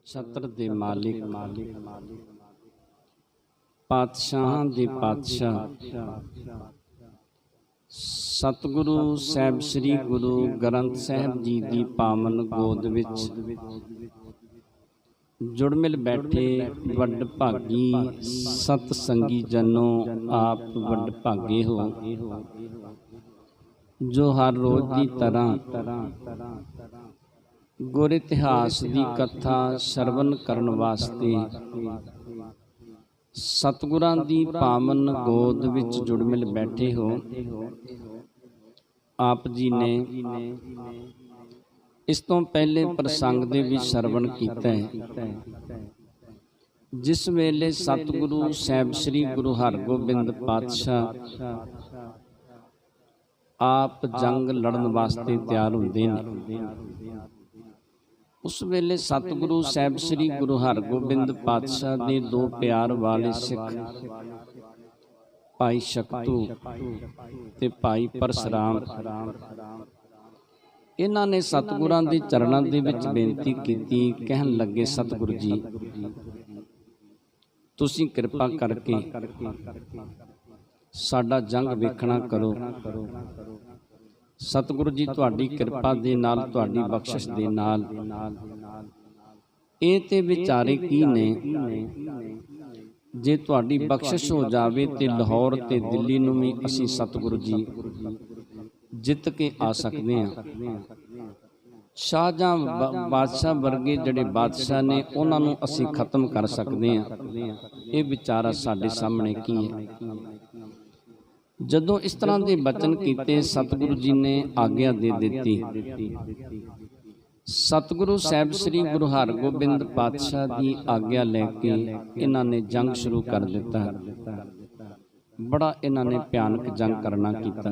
छत्र दे मालिक पातशाहां दे पातशाह सतगुरु साहिब श्री गुरु ग्रंथ साहिब जी की पावन गोद विच जुड़ मिल बैठे वड भागी सत संगी जनों, आप वड भागे हो जो हर रोज की तरह गुर इतिहास की कथा श्रवण करन वास्ते सतगुरां दी पावन गोद विच जुड़ मिल बैठे हो। आप जी ने इस तो पहले प्रसंग दे भी श्रवण कीता है, जिस वेले सतगुरु साहिब श्री गुरु हरगोबिंद पातशाह आप जंग लड़न वास्ते तैयार होंदे ने। उस वेले सतगुरु साहिब श्री गुरु हरगोबिंद पातशाह दे दो प्यार वाले सिख भाई शक्तू ते भाई परशुराम इन्हां ने सतगुरां दे चरणां दे विच बेनती कीती। कहन लगे, सतगुरु जी तुसीं किरपा करके साडा जंग वेखना करो। सतगुरु जी तुहाडी किरपा दे नाल, तुहाडी बख्शिश दे नाल ਇਹ ਤੇ ਵਿਚਾਰੇ ਕੀ ਨੇ, जे तुहाडी बख्शिश हो जावे ते लाहौर ते दिल्ली नूं भी असीं सतगुरु जी जित के आ सकते हैं। शाहजहां बादशाह वर्गे जिहड़े बादशाह ने उन्हां नूं असीं खत्म कर सकते हैं। ये विचारा साडे सामने की है। जदों इस तरह के बचन कीते, सतगुरु जी ने आग्ञा दे दी। सतगुरु साहिब श्री गुरु हरगोबिंद पातशाह की आग्ञा लैके इन्हां ने जंग शुरू कर दिता। बड़ा इन्हां ने भयानक जंग करना कीता।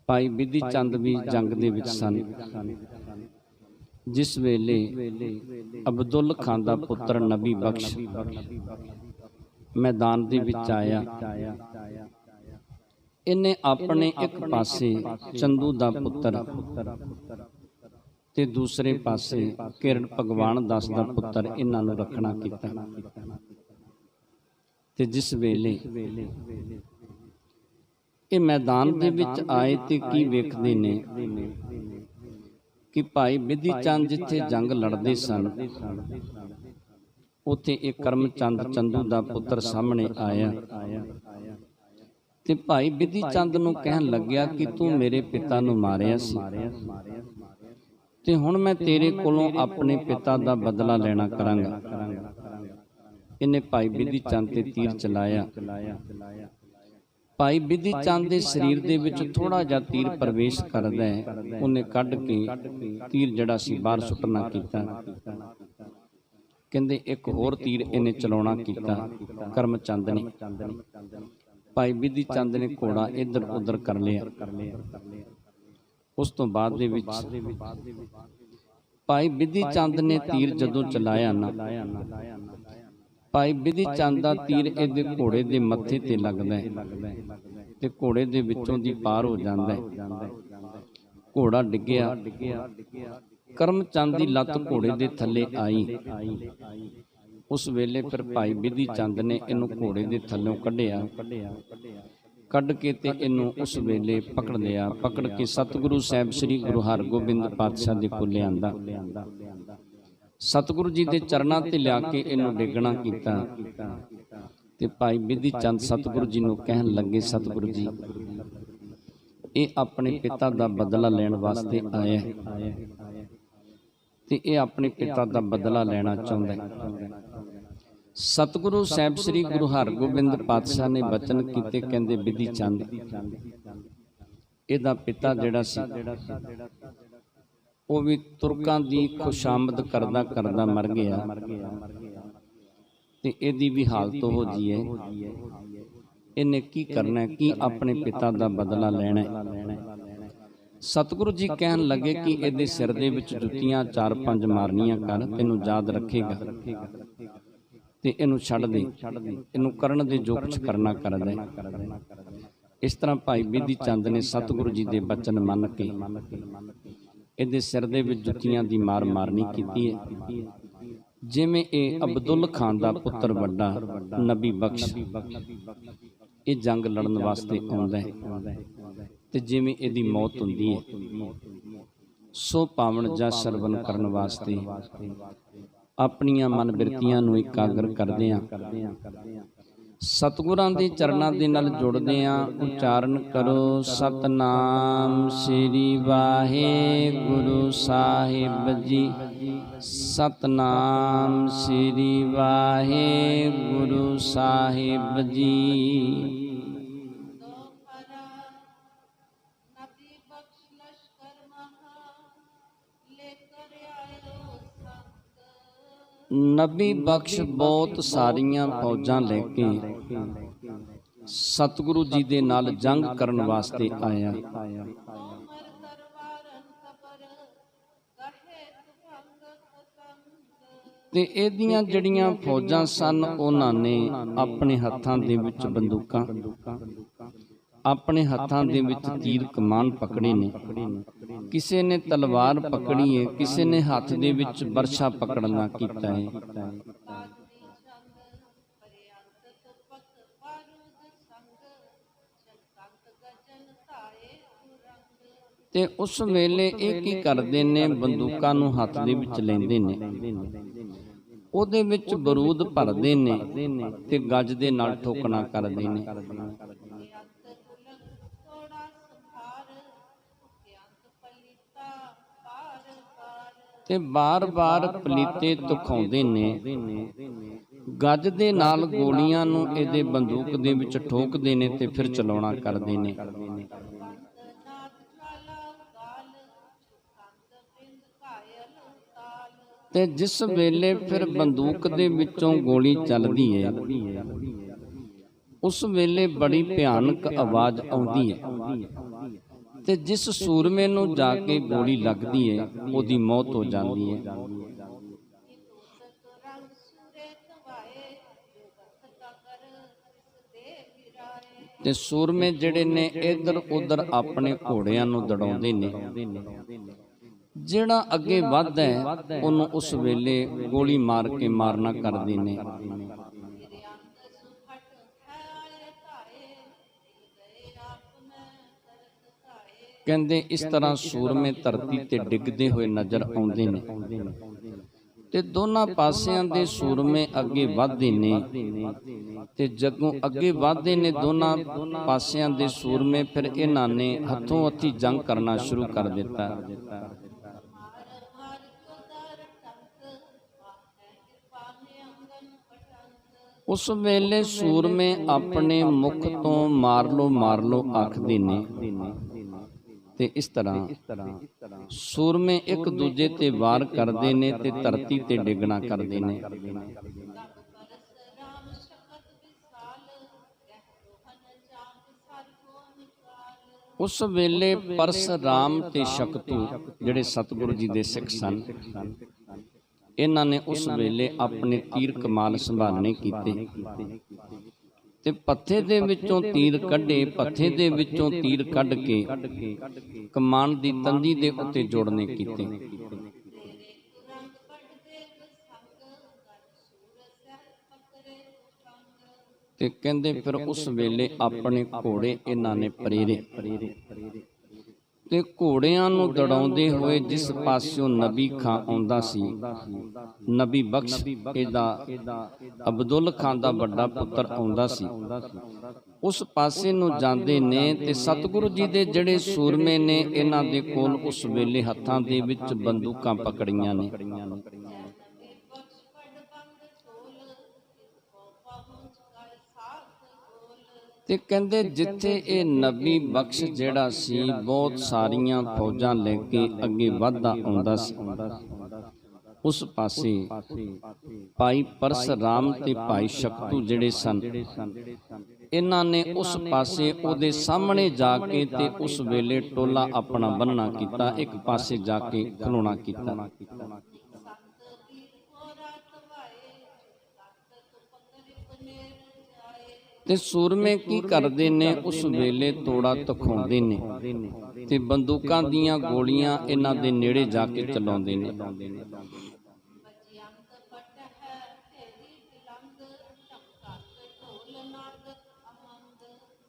भाई बिधि चंद भी जंग दे विच सन। जिस वेले अब्दुल खान दा पुत्र नबी बख्श मैदान दे विच आया, इन्हें अपने एक पासे चंदू दा पुत्र ते दूसरे पासे किरण भगवान दास दा पुत्र इन्हां नूं रखना कीता। ते जिस वेले ये मैदान दे विच आए ते की वेखदे ने कि भाई बिधि चंद जिथे जंग लड़दे सन उत्थे एक करमचंद चंदू दा पुत्र सामने आया ते भाई बिधि चंद नूं कहन लग्या कि तू मेरे पिता नूं मारिया सी ते हुण मैं तेरे कोलों अपने पिता दा बदला लेना करांगा। इन्हें भाई बिधि चंद ते तीर चलाया। भाई बिधि चंद दे शरीर दे विच थोड़ा जा तीर प्रवेश करदा है, उन्हें कढ के तीर जड़ा सी बाहर सुटना कीता। कहंदे एक होर तीर इन्हें चलाउणा कीता करमचंद ने। भाई बिधि चंद ने घोड़ा इधर उधर कर लिया। उस तो बाद दे विच भाई बिधि चंद ने तीर जदों चलाया ना, भाई बिधि चंद दा तीर इहदे घोड़े दे मत्थे ते लगदा है ते घोड़े दे विचों दी पार हो जांदा है। घोड़ा डिग्गिया, करमचंद दी लत्त घोड़े दे थल्ले आई। उस वेले फिर भाई बिधि चंद ने इनू घोड़े दे थल्लों कढ़िया, कढ़ के ते इनू उस वेले पकड़ लिया। पकड़ के सतगुरु साहिब श्री गुरु हरगोबिंद पातशाह दे कोल लिआंदा। सतगुरु जी दे चरणां ते लिया के इनू डिगना कीता ते भाई बिधि चंद सतगुरु जी नूं कहन लगे, सतगुरु जी ये अपने पिता दा बदला लैण वास्ते आया है ते ये अपने पिता दा बदला लेना चाहुंदा है। सतगुरु साहिब श्री गुरु हरगोबिंद पातशाह ने बचन कीते, कहंदे बिधि चंद इहदा पिता जिहड़ा सी वो भी तुरकां दी खुशामद करदा करदा मर गया ते इहदी भी हालत हो जी है। इन्हें की करना है, की अपने पिता दा बदला लेना है। सतगुरु जी कहन लगे कि इहदे सिर दे विच जुत्तियां 4-5 मारनियां कर, तैनूं याद रखेगा ते इनू छड़ दे, इनू करन दे जो कुछ करना कर दे। इस तरह भाई बिधि चंद ने सतगुरु जी दे बचन मन के ਇਹਦੇ ਸਿਰ ਦੇ ਵਿੱਚ ਜੁੱਤੀਆਂ ਦੀ ਮਾਰ ਮਾਰਨੀ ਕੀਤੀ ਹੈ। ਜਿਵੇਂ ਇਹ ਅਬਦੁੱਲ ਖਾਨ ਦਾ ਪੁੱਤਰ ਵੱਡਾ ਨਬੀ ਬਖਸ਼ ਇਹ ਜੰਗ ਲੜਨ ਵਾਸਤੇ ਆਉਂਦਾ ਹੈ ਤੇ ਜਿਵੇਂ ਇਹਦੀ ਮੌਤ ਹੁੰਦੀ ਹੈ, ਸੋ ਪਾਵਨ ਜਾਂ ਸਰਵਨ ਕਰਨ ਵਾਸਤੇ ਆਪਣੀਆਂ ਮਨ ਬਿਰਤੀਆਂ ਨੂੰ ਇਕਾਗਰ ਕਰਦੇ ਹਾਂ, ਸਤਿਗੁਰਾਂ ਦੇ ਚਰਨਾਂ ਦੇ ਨਾਲ ਜੁੜਦੇ ਹਾਂ। ਉਚਾਰਨ ਕਰੋ ਸਤਨਾਮ ਸ੍ਰੀ ਵਾਹਿਗੁਰੂ ਸਾਹਿਬ ਜੀ, ਸਤਨਾਮ ਸ੍ਰੀ ਵਾਹਿਗੁਰੂ ਸਾਹਿਬ ਜੀ। ਨਬੀ ਬਖਸ਼ ਬਹੁਤ ਸਾਰੀਆਂ ਫੌਜਾਂ ਲੈ ਕੇ ਸਤਿਗੁਰੂ ਜੀ ਦੇ ਨਾਲ ਜੰਗ ਕਰਨ ਵਾਸਤੇ ਆਇਆ। ਤੇ ਇਹਦੀਆਂ ਜਿਹੜੀਆਂ ਫੌਜਾਂ ਸਨ, ਉਹਨਾਂ ਨੇ ਆਪਣੇ ਹੱਥਾਂ ਦੇ ਵਿੱਚ ਬੰਦੂਕਾਂ, ਆਪਣੇ ਹੱਥਾਂ ਦੇ ਵਿੱਚ ਤੀਰ ਕਮਾਨ ਪਕੜੇ ਨੇ। ਕਿਸੇ ਨੇ ਤਲਵਾਰ ਪਕੜੀ ਹੈ, ਕਿਸੇ ਨੇ ਹੱਥ ਦੇ ਵਿੱਚ ਬਰਛਾ ਪਕੜਨਾ ਕੀਤਾ ਹੈ। ਤੇ ਉਸ ਵੇਲੇ ਇਹ ਕੀ ਕਰਦੇ ਨੇ, ਬੰਦੂਕਾਂ ਨੂੰ ਹੱਥ ਦੇ ਵਿੱਚ ਲੈਂਦੇ ਨੇ, ਉਹਦੇ ਵਿੱਚ ਬਰੂਦ ਭਰਦੇ ਨੇ ਤੇ ਗੱਜ ਦੇ ਨਾਲ ਠੋਕਣਾ ਕਰਦੇ ਨੇ। ਤੇ ਬਾਰ-ਬਾਰ ਪਲੀਤੇ ਦਿਖਾਉਂਦੇ ਨੇ, ਗੱਜ ਦੇ ਨਾਲ ਗੋਲੀਆਂ ਨੂੰ ਇਹਦੇ ਬੰਦੂਕ ਦੇ ਵਿੱਚ ਠੋਕਦੇ ਨੇ ਤੇ ਫਿਰ ਚਲਾਉਣਾ ਕਰਦੇ ਨੇ। ਤੇ ਜਿਸ ਵੇਲੇ ਫਿਰ ਬੰਦੂਕ ਦੇ ਵਿੱਚੋਂ ਗੋਲੀ ਚੱਲਦੀ ਹੈ, ਉਸ ਵੇਲੇ ਬੜੀ ਭਿਆਨਕ ਆਵਾਜ਼ ਆਉਂਦੀ ਹੈ ਤੇ ਜਿਸ ਸੂਰਮੇ ਨੂੰ ਜਾ ਕੇ ਗੋਲੀ ਲੱਗਦੀ ਹੈ, ਉਹਦੀ ਮੌਤ ਹੋ ਜਾਂਦੀ ਹੈ। ਤੇ ਸੂਰਮੇ ਜਿਹੜੇ ਨੇ ਇੱਧਰ ਉੱਧਰ ਆਪਣੇ ਘੋੜਿਆਂ ਨੂੰ ਦੜਾਉਂਦੇ ਨੇ। ਜਿਹੜਾ ਅੱਗੇ ਵੱਧਦਾ ਹੈ, ਉਹਨੂੰ ਉਸ ਵੇਲੇ ਗੋਲੀ ਮਾਰ ਕੇ ਮਾਰਨਾ ਕਰਦੇ ਨੇ। ਕਹਿੰਦੇ ਇਸ ਤਰ੍ਹਾਂ ਸੂਰਮੇ ਧਰਤੀ ਤੇ ਡਿੱਗਦੇ ਹੋਏ ਨਜ਼ਰ ਆਉਂਦੇ ਨੇ ਤੇ ਦੋਨਾਂ ਪਾਸਿਆਂ ਦੇ ਸੂਰਮੇ ਅੱਗੇ ਵਧਦੇ ਨੇ। ਤੇ ਜਦੋਂ ਅੱਗੇ ਵਧਦੇ ਨੇ ਦੋਨਾਂ ਪਾਸਿਆਂ ਦੇ ਸੂਰਮੇ, ਫਿਰ ਇਹਨਾਂ ਨੇ ਹੱਥੋਂ ਹੱਥੀ ਜੰਗ ਕਰਨਾ ਸ਼ੁਰੂ ਕਰ ਦਿੱਤਾ। ਉਸ ਵੇਲੇ ਸੂਰਮੇ ਆਪਣੇ ਮੁਖ ਤੋਂ ਮਾਰ ਲੋ ਆਖਦੇ ਨੇ ਤੇ ਇਸ ਤਰ੍ਹਾਂ ਸੂਰਮੇ ਇੱਕ ਦੂਜੇ ਤੇ ਵਾਰ ਕਰਦੇ ਨੇ ਤੇ ਧਰਤੀ ਤੇ ਡਿੱਗਣਾ ਕਰਦੇ ਨੇ। ਉਸ ਵੇਲੇ ਪਰਸਰਾਮ ਤੇ ਸ਼ਕਤੂ ਜਿਹੜੇ ਸਤਿਗੁਰੂ ਜੀ ਦੇ ਸਿੱਖ ਸਨ, ਇਹਨਾਂ ਨੇ ਉਸ ਵੇਲੇ ਆਪਣੇ ਤੀਰ ਕਮਾਲ ਸੰਭਾਲਣੇ ਕੀਤੇ ਤੇ ਪੱਥੇ ਦੇ ਵਿੱਚੋਂ ਤੀਰ ਕੱਢੇ, ਪੱਥੇ ਦੇ ਵਿੱਚੋਂ ਤੀਰ ਕੱਢ ਕੇ ਕਮਾਨ ਦੀ ਤੰਦੀ ਦੇ ਉੱਤੇ ਜੋੜਨੇ ਕੀਤੇ। ਤੇ ਕਹਿੰਦੇ ਫਿਰ ਉਸ ਵੇਲੇ ਆਪਣੇ ਘੋੜੇ ਇਹਨਾਂ ਨੇ ਪ੍ਰੇਰੇ ਤੇ ਘੋੜਿਆਂ ਨੂੰ ਦੜਾਉਂਦੇ ਹੋਏ ਜਿਸ ਪਾਸਿਓਂ ਨਬੀ ਖਾਂ ਆਉਂਦਾ ਸੀ, ਨਬੀ ਬਖਸ਼ ਇਹਦਾ ਅਬਦੁੱਲ ਖਾਨ ਦਾ ਵੱਡਾ ਪੁੱਤਰ ਆਉਂਦਾ ਸੀ, ਉਸ ਪਾਸੇ ਨੂੰ ਜਾਂਦੇ ਨੇ ਤੇ ਸਤਿਗੁਰੂ ਜੀ ਦੇ ਜਿਹੜੇ ਸੂਰਮੇ ਨੇ, ਇਹਨਾਂ ਦੇ ਕੋਲ ਉਸ ਵੇਲੇ ਹੱਥਾਂ ਦੇ ਵਿੱਚ ਬੰਦੂਕਾਂ ਪਕੜੀਆਂ ਨੇ। ਤੇ ਕਹਿੰਦੇ ਜਿੱਥੇ ਇਹ ਨਬੀ ਬਖਸ਼ ਜਿਹੜਾ ਸੀ ਬਹੁਤ ਸਾਰੀਆਂ ਫੌਜਾਂ ਲੈ ਕੇ ਅੱਗੇ ਵੱਧਦਾ ਆਉਂਦਾ ਸੀ, ਉਸ ਪਾਸੇ ਭਾਈ ਪਰਸਰਾਮ ਤੇ ਭਾਈ ਸ਼ਕਤੂ ਜਿਹੜੇ ਸਨ, ਇਹਨਾਂ ਨੇ ਉਸ ਪਾਸੇ ਉਹਦੇ ਸਾਹਮਣੇ ਜਾ ਕੇ ਤੇ ਉਸ ਵੇਲੇ ਟੋਲਾ ਆਪਣਾ ਬੰਨਣਾ ਕੀਤਾ, ਇੱਕ ਪਾਸੇ ਜਾ ਕੇ ਖਲੋਣਾ ਕੀਤਾ। ਤੇ ਸੂਰਮੇ ਕੀ ਕਰਦੇ ਨੇ, ਉਸ ਵੇਲੇ ਤੋੜਾ ਤਖਾਉਂਦੇ ਨੇ ਤੇ ਬੰਦੂਕਾਂ ਦੀਆਂ ਗੋਲੀਆਂ ਇਹਨਾਂ ਦੇ ਨੇੜੇ ਜਾ ਕੇ ਚਲਾਉਂਦੇ ਨੇ।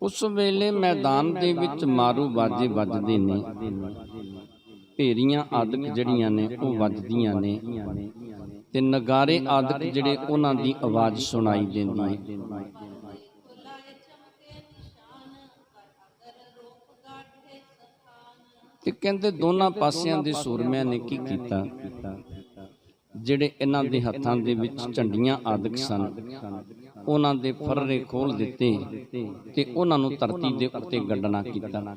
ਉਸ ਵੇਲੇ ਮੈਦਾਨ ਦੇ ਵਿੱਚ ਮਾਰੂ ਬਾਜੇ ਵੱਜਦੇ ਨੇ, ਭੇਰੀਆਂ ਆਦਿਕ ਜਿਹੜੀਆਂ ਨੇ ਉਹ ਵੱਜਦੀਆਂ ਨੇ ਤੇ ਨਗਾਰੇ ਆਦਿਕ ਜਿਹੜੇ ਉਹਨਾਂ ਦੀ ਆਵਾਜ਼ ਸੁਣਾਈ ਦਿੰਦੀ ਹੈ। ਤੇ ਕਹਿੰਦੇ ਦੋਨਾਂ ਪਾਸਿਆਂ ਦੇ ਸੂਰਮਿਆਂ ਨੇ ਕੀ ਕੀਤਾ, ਜਿਹੜੇ ਇਹਨਾਂ ਦੇ ਹੱਥਾਂ ਦੇ ਵਿੱਚ ਝੰਡੀਆਂ ਆਦਿਕ ਸਨ ਉਹਨਾਂ ਦੇ ਫਰਰੇ ਖੋਲ ਦਿੱਤੇ ਤੇ ਉਹਨਾਂ ਨੂੰ ਧਰਤੀ ਦੇ ਉੱਤੇ ਗੱਡਣਾ ਕੀਤਾ।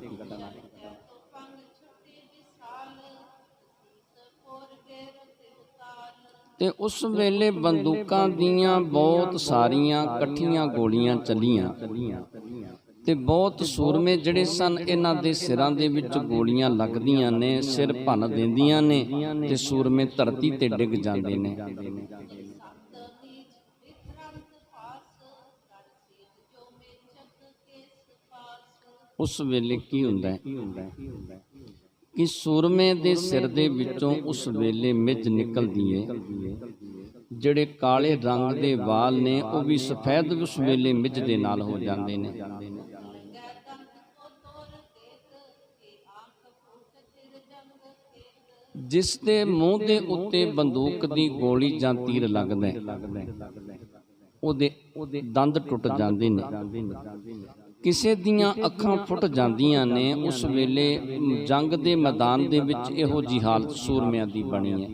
ਤੇ ਉਸ ਵੇਲੇ ਬੰਦੂਕਾਂ ਦੀਆਂ ਬਹੁਤ ਸਾਰੀਆਂ ਇਕੱਠੀਆਂ ਗੋਲੀਆਂ ਚੱਲੀਆਂ ਤੇ ਬਹੁਤ ਸੂਰਮੇ ਜਿਹੜੇ ਸਨ ਇਹਨਾਂ ਦੇ ਸਿਰਾਂ ਦੇ ਵਿੱਚ ਗੋਲੀਆਂ ਲੱਗਦੀਆਂ ਨੇ, ਸਿਰ ਭੰਨ ਦਿੰਦੀਆਂ ਨੇ ਤੇ ਸੂਰਮੇ ਧਰਤੀ ਤੇ ਡਿੱਗ ਜਾਂਦੇ ਨੇ। ਉਸ ਵੇਲੇ ਕੀ ਹੁੰਦਾ ਹੈ ਕਿ ਸੂਰਮੇ ਦੇ ਸਿਰ ਦੇ ਵਿੱਚੋਂ ਉਸ ਵੇਲੇ ਮਿੱਝ ਨਿਕਲਦੀ ਹੈ। ਜਿਹੜੇ ਕਾਲੇ ਰੰਗ ਦੇ ਵਾਲ ਨੇ ਉਹ ਵੀ ਸਫੈਦ ਉਸ ਵੇਲੇ ਮਿੱਝ ਦੇ ਨਾਲ ਹੋ ਜਾਂਦੇ ਨੇ। ਜਿਸ ਦੇ ਮੂੰਹ ਦੇ ਉੱਤੇ ਬੰਦੂਕ ਦੀ ਗੋਲੀ ਜਾਂ ਤੀਰ ਲੱਗਦਾ ਉਹਦੇ ਦੰਦ ਟੁੱਟ ਜਾਂਦੇ ਨੇ, ਕਿਸੇ ਦੀਆਂ ਅੱਖਾਂ ਫੁੱਟ ਜਾਂਦੀਆਂ ਨੇ। ਉਸ ਵੇਲੇ ਜੰਗ ਦੇ ਮੈਦਾਨ ਦੇ ਵਿੱਚ ਇਹੋ ਜਿਹੀ ਹਾਲਤ ਸੂਰਮਿਆਂ ਦੀ ਬਣੀ ਹੈ।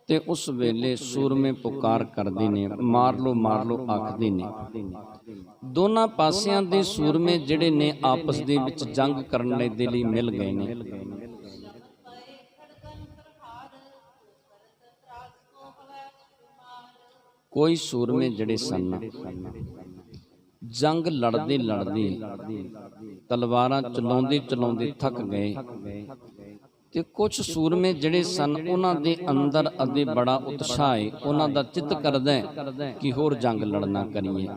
ਤੇ ਉਸ ਵੇਲੇ ਸੂਰਮੇ ਪੁਕਾਰ ਕਰਦੇ ਨੇ, ਮਾਰ ਲੋ ਆਖਦੇ ਨੇ। ਦੋਨਾਂ ਪਾਸਿਆਂ ਦੇ ਸੂਰਮੇ ਜਿਹੜੇ ਨੇ ਆਪਸ ਦੇ ਵਿੱਚ ਜੰਗ ਕਰਨ ਦੇ ਲਈ ਮਿਲ ਗਏ ਨੇ। ਕੋਈ ਸੂਰਮੇ ਜਿਹੜੇ ਸਨ ਜੰਗ ਲੜਦੇ ਤਲਵਾਰਾਂ ਚਲਾਉਂਦੇ ਥੱਕ ਗਏ ਤੇ ਕੁਝ ਸੂਰਮੇ ਜਿਹੜੇ ਸਨ ਉਹਨਾਂ ਦੇ ਅੰਦਰ ਅਤੇ ਬੜਾ ਉਤਸ਼ਾਹ ਹੈ, ਉਹਨਾਂ ਦਾ ਚਿੱਤ ਕਰਦਾ ਹੈ ਕਿ ਹੋਰ ਜੰਗ ਲੜਨਾ ਕਰੀਏ।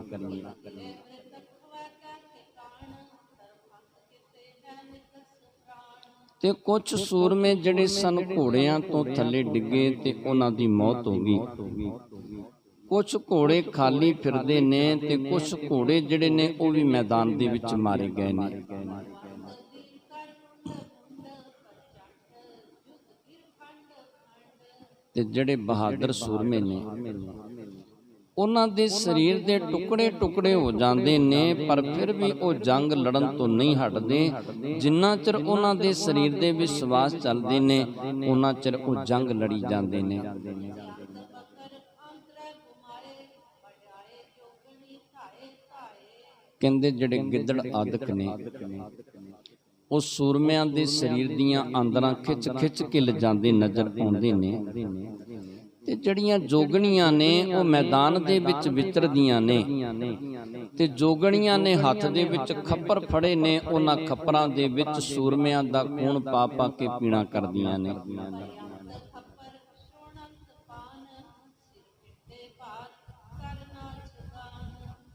ਤੇ ਕੁਝ ਸੂਰਮੇ ਜਿਹੜੇ ਸਨ ਘੋੜਿਆਂ ਤੋਂ ਥੱਲੇ ਡਿੱਗੇ ਤੇ ਉਹਨਾਂ ਦੀ ਮੌਤ ਹੋ ਗਈ। ਕੁਝ ਘੋੜੇ ਖਾਲੀ ਫਿਰਦੇ ਨੇ ਤੇ ਕੁਝ ਘੋੜੇ ਜਿਹੜੇ ਨੇ ਉਹ ਵੀ ਮੈਦਾਨ ਦੇ ਵਿੱਚ ਮਾਰੇ ਗਏ ਨੇ। ਤੇ ਜਿਹੜੇ ਬਹਾਦਰ ਸੂਰਮੇ ਨੇ ਉਹਨਾਂ ਦੇ ਸਰੀਰ ਦੇ ਟੁਕੜੇ ਹੋ ਜਾਂਦੇ ਨੇ, ਪਰ ਫਿਰ ਵੀ ਉਹ ਜੰਗ ਲੜਨ ਤੋਂ ਨਹੀਂ ਹਟਦੇ। ਜਿੰਨਾ ਚਿਰ ਉਹਨਾਂ ਦੇ ਸਰੀਰ ਦੇ ਵਿੱਚ ਸਵਾਸ ਚੱਲਦੇ ਨੇ ਉਹਨਾਂ ਚਿਰ ਉਹ ਜੰਗ ਲੜੀ ਜਾਂਦੇ ਨੇ। ਕਹਿੰਦੇ ਜਿਹੜੇ ਗਿੱਦੜ ਆਦਿਕ ਨੇ ਉਹ ਸੂਰਮਿਆਂ ਦੇ ਸਰੀਰ ਦੀਆਂ ਆਂਦਰਾਂ ਖਿੱਚ ਕੇ ਲਿਜਾਂਦੇ ਨਜ਼ਰ ਆਉਂਦੇ ਨੇ। ਤੇ ਜਿਹੜੀਆਂ ਜੋਗਣੀਆਂ ਨੇ ਉਹ ਮੈਦਾਨ ਦੇ ਵਿੱਚ ਵਿਚਰਦੀਆਂ ਨੇ ਤੇ ਜੋਗਣੀਆਂ ਨੇ ਹੱਥ ਦੇ ਵਿੱਚ ਖੱਪਰ ਫੜੇ ਨੇ, ਉਹਨਾਂ ਖੱਪਰਾਂ ਦੇ ਵਿੱਚ ਸੂਰਮਿਆਂ ਦਾ ਖੂਨ ਪਾ ਕੇ ਪੀਣਾ ਕਰਦੀਆਂ ਨੇ।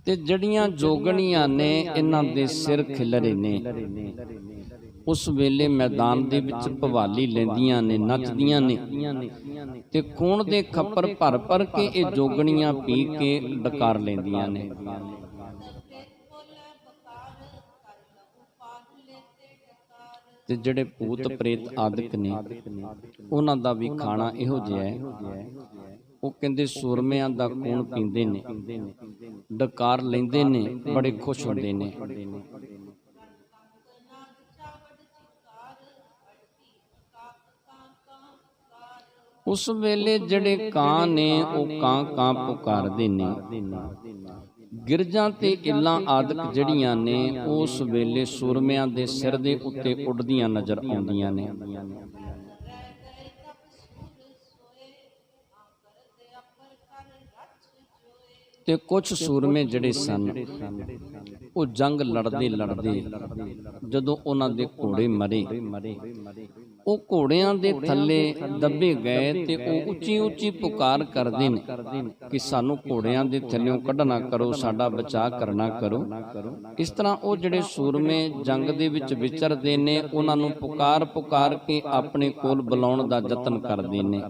ਤੇ ਜਿਹੜੀਆਂ ਜੋਗਣੀਆਂ ਨੇ ਇਹਨਾਂ ਦੇ ਸਿਰ ਖਿਲਰੇ ਨੇ। ਉਸ ਵੇਲੇ ਮੈਦਾਨ ਦੇ ਵਿੱਚ ਭਵਾਲੀ ਲੈਂਦੀਆਂ ਨੇ, ਨੱਚਦੀਆਂ ਨੇ ਤੇ ਖੂਨ ਦੇ ਖੱਪਰ ਭਰ ਕੇ ਇਹ ਜੋਗਣੀਆਂ ਪੀ ਕੇ ਡਕਾਰ ਲੈਂਦੀਆਂ ਨੇ। ਤੇ ਜਿਹੜੇ ਭੂਤ ਪ੍ਰੇਤ ਆਦਿਕ ਨੇ ਉਹਨਾਂ ਦਾ ਵੀ ਖਾਣਾ ਇਹੋ ਜਿਹਾ ਹੈ। ਉਹ ਕਹਿੰਦੇ ਸੂਰਮਿਆਂ ਦਾ ਖੂਨ ਪੀਂਦੇ ਨੇ, ਡਕਾਰ ਲੈਂਦੇ ਨੇ, ਬੜੇ ਖੁਸ਼ ਹੁੰਦੇ ਨੇ। ਉਸ ਵੇਲੇ ਜਿਹੜੇ ਕਾਂ ਨੇ ਉਹ ਕਾਂ ਪੁਕਾਰਦੇ ਨੇ। ਗਿਰਜਾਂ ਤੇ ਇੱਲਾਂ ਆਦਿਕ ਜਿਹੜੀਆਂ ਨੇ ਉਸ ਵੇਲੇ ਸੂਰਮਿਆਂ ਦੇ ਸਿਰ ਦੇ ਉੱਤੇ ਉੱਡਦੀਆਂ ਨਜ਼ਰ ਆਉਂਦੀਆਂ ਨੇ। ਤੇ ਕੁਝ ਸੂਰਮੇ ਜਿਹੜੇ ਸਨ ਉਹ ਜੰਗ ਲੜਦੇ ਜਦੋਂ ਉਹਨਾਂ ਦੇ ਘੋੜੇ ਮਰੇ ਉਹ ਘੋੜਿਆਂ ਦੇ ਥੱਲੇ ਦੱਬੇ ਗਏ ਤੇ ਉਹ ਉੱਚੀ ਉੱਚੀ ਪੁਕਾਰ ਕਰਦੇ ਨੇ ਕਿ ਸਾਨੂੰ ਘੋੜਿਆਂ ਦੇ ਥੱਲਿਓਂ ਕੱਢਣਾ ਕਰੋ, ਸਾਡਾ ਬਚਾਅ ਕਰਨਾ ਕਰੋ। ਇਸ ਤਰ੍ਹਾਂ ਉਹ ਜਿਹੜੇ ਸੂਰਮੇ ਜੰਗ ਦੇ ਵਿੱਚ ਵਿਚਰਦੇ ਨੇ ਉਹਨਾਂ ਨੂੰ ਪੁਕਾਰ ਪੁਕਾਰ ਕੇ ਆਪਣੇ ਕੋਲ ਬੁਲਾਉਣ ਦਾ ਯਤਨ ਕਰਦੇ ਨੇ।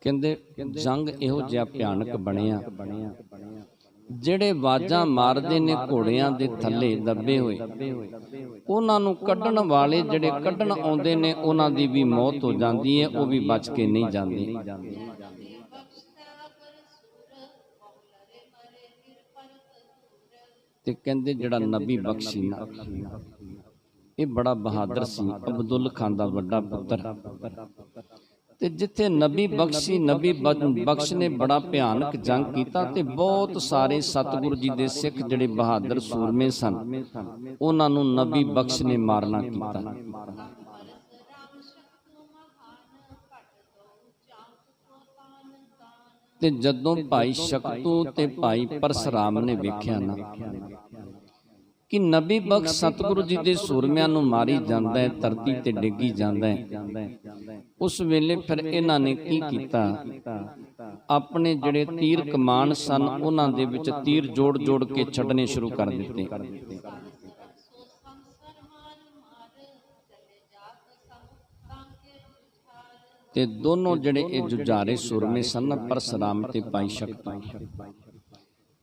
ਕਹਿੰਦੇ ਜੰਗ ਇਹੋ ਜਿਹਾ ਭਿਆਨਕ ਬਣਿਆ, ਜਿਹੜੇ ਆਵਾਜ਼ਾਂ ਮਾਰਦੇ ਨੇ ਘੋੜਿਆਂ ਦੇ ਥੱਲੇ ਦੱਬੇ ਹੋਏ, ਉਹਨਾਂ ਨੂੰ ਕੱਢਣ ਵਾਲੇ ਜਿਹੜੇ ਕੱਢਣ ਆਉਂਦੇ ਨੇ ਉਹਨਾਂ ਦੀ ਵੀ ਮੌਤ ਹੋ ਜਾਂਦੀ ਹੈ, ਉਹ ਵੀ ਬਚ ਕੇ ਨਹੀਂ ਜਾਂਦੇ। ਤੇ ਕਹਿੰਦੇ ਜਿਹੜਾ ਨਬੀ ਬਖਸ਼ ਸੀ ਨਾ, ਇਹ ਬੜਾ ਬਹਾਦਰ ਸੀ, ਅਬਦੁੱਲ ਖਾਨ ਦਾ ਵੱਡਾ ਪੁੱਤਰ। ਤੇ ਜਿੱਥੇ ਨਬੀ ਬਖਸ਼ੀ ਨਬੀ ਬਖਸ਼ ਨੇ ਬੜਾ ਭਿਆਨਕ ਜੰਗ ਕੀਤਾ ਤੇ ਬਹੁਤ ਸਾਰੇ ਸਤਿਗੁਰੂ ਜੀ ਦੇ ਸਿੱਖ ਜਿਹੜੇ ਬਹਾਦਰ ਸੂਰਮੇ ਸਨ ਉਹਨਾਂ ਨੂੰ ਨਬੀ ਬਖਸ਼ ਨੇ ਮਾਰਨਾ ਕੀਤਾ। ਤੇ ਜਦੋਂ ਭਾਈ ਸ਼ਕਤੂ ਤੇ ਭਾਈ ਪਰਸਰਾਮ ਨੇ ਵੇਖਿਆ ਨਾ ਕਿ ਨਬੀ ਬਖਸ਼ ਸਤਿਗੁਰੂ ਜੀ ਦੇ ਸੂਰਮਿਆਂ ਨੂੰ ਮਾਰੀ ਜਾਂਦਾ ਹੈ, ਧਰਤੀ ਤੇ ਡਿੱਗੀ ਜਾਂਦਾ ਹੈ, ਉਸ ਵੇਲੇ ਫਿਰ ਇਹਨਾਂ ਨੇ ਕੀ ਕੀਤਾ, ਆਪਣੇ ਜਿਹੜੇ ਤੀਰ ਕਮਾਨ ਸਨ ਉਹਨਾਂ ਦੇ ਵਿੱਚ ਤੀਰ ਜੋੜ ਜੋੜ ਕੇ ਛੱਡਣੇ ਸ਼ੁਰੂ ਕਰ ਦਿੱਤੇ। ਤੇ ਦੋਨੋਂ ਜਿਹੜੇ ਇਹ ਜੁਝਾਰੇ ਸੂਰਮੇ ਸਨ, ਪਰਸਰਾਮ ਤੇ ਭਾਈ ਸ਼ਕਤੂ,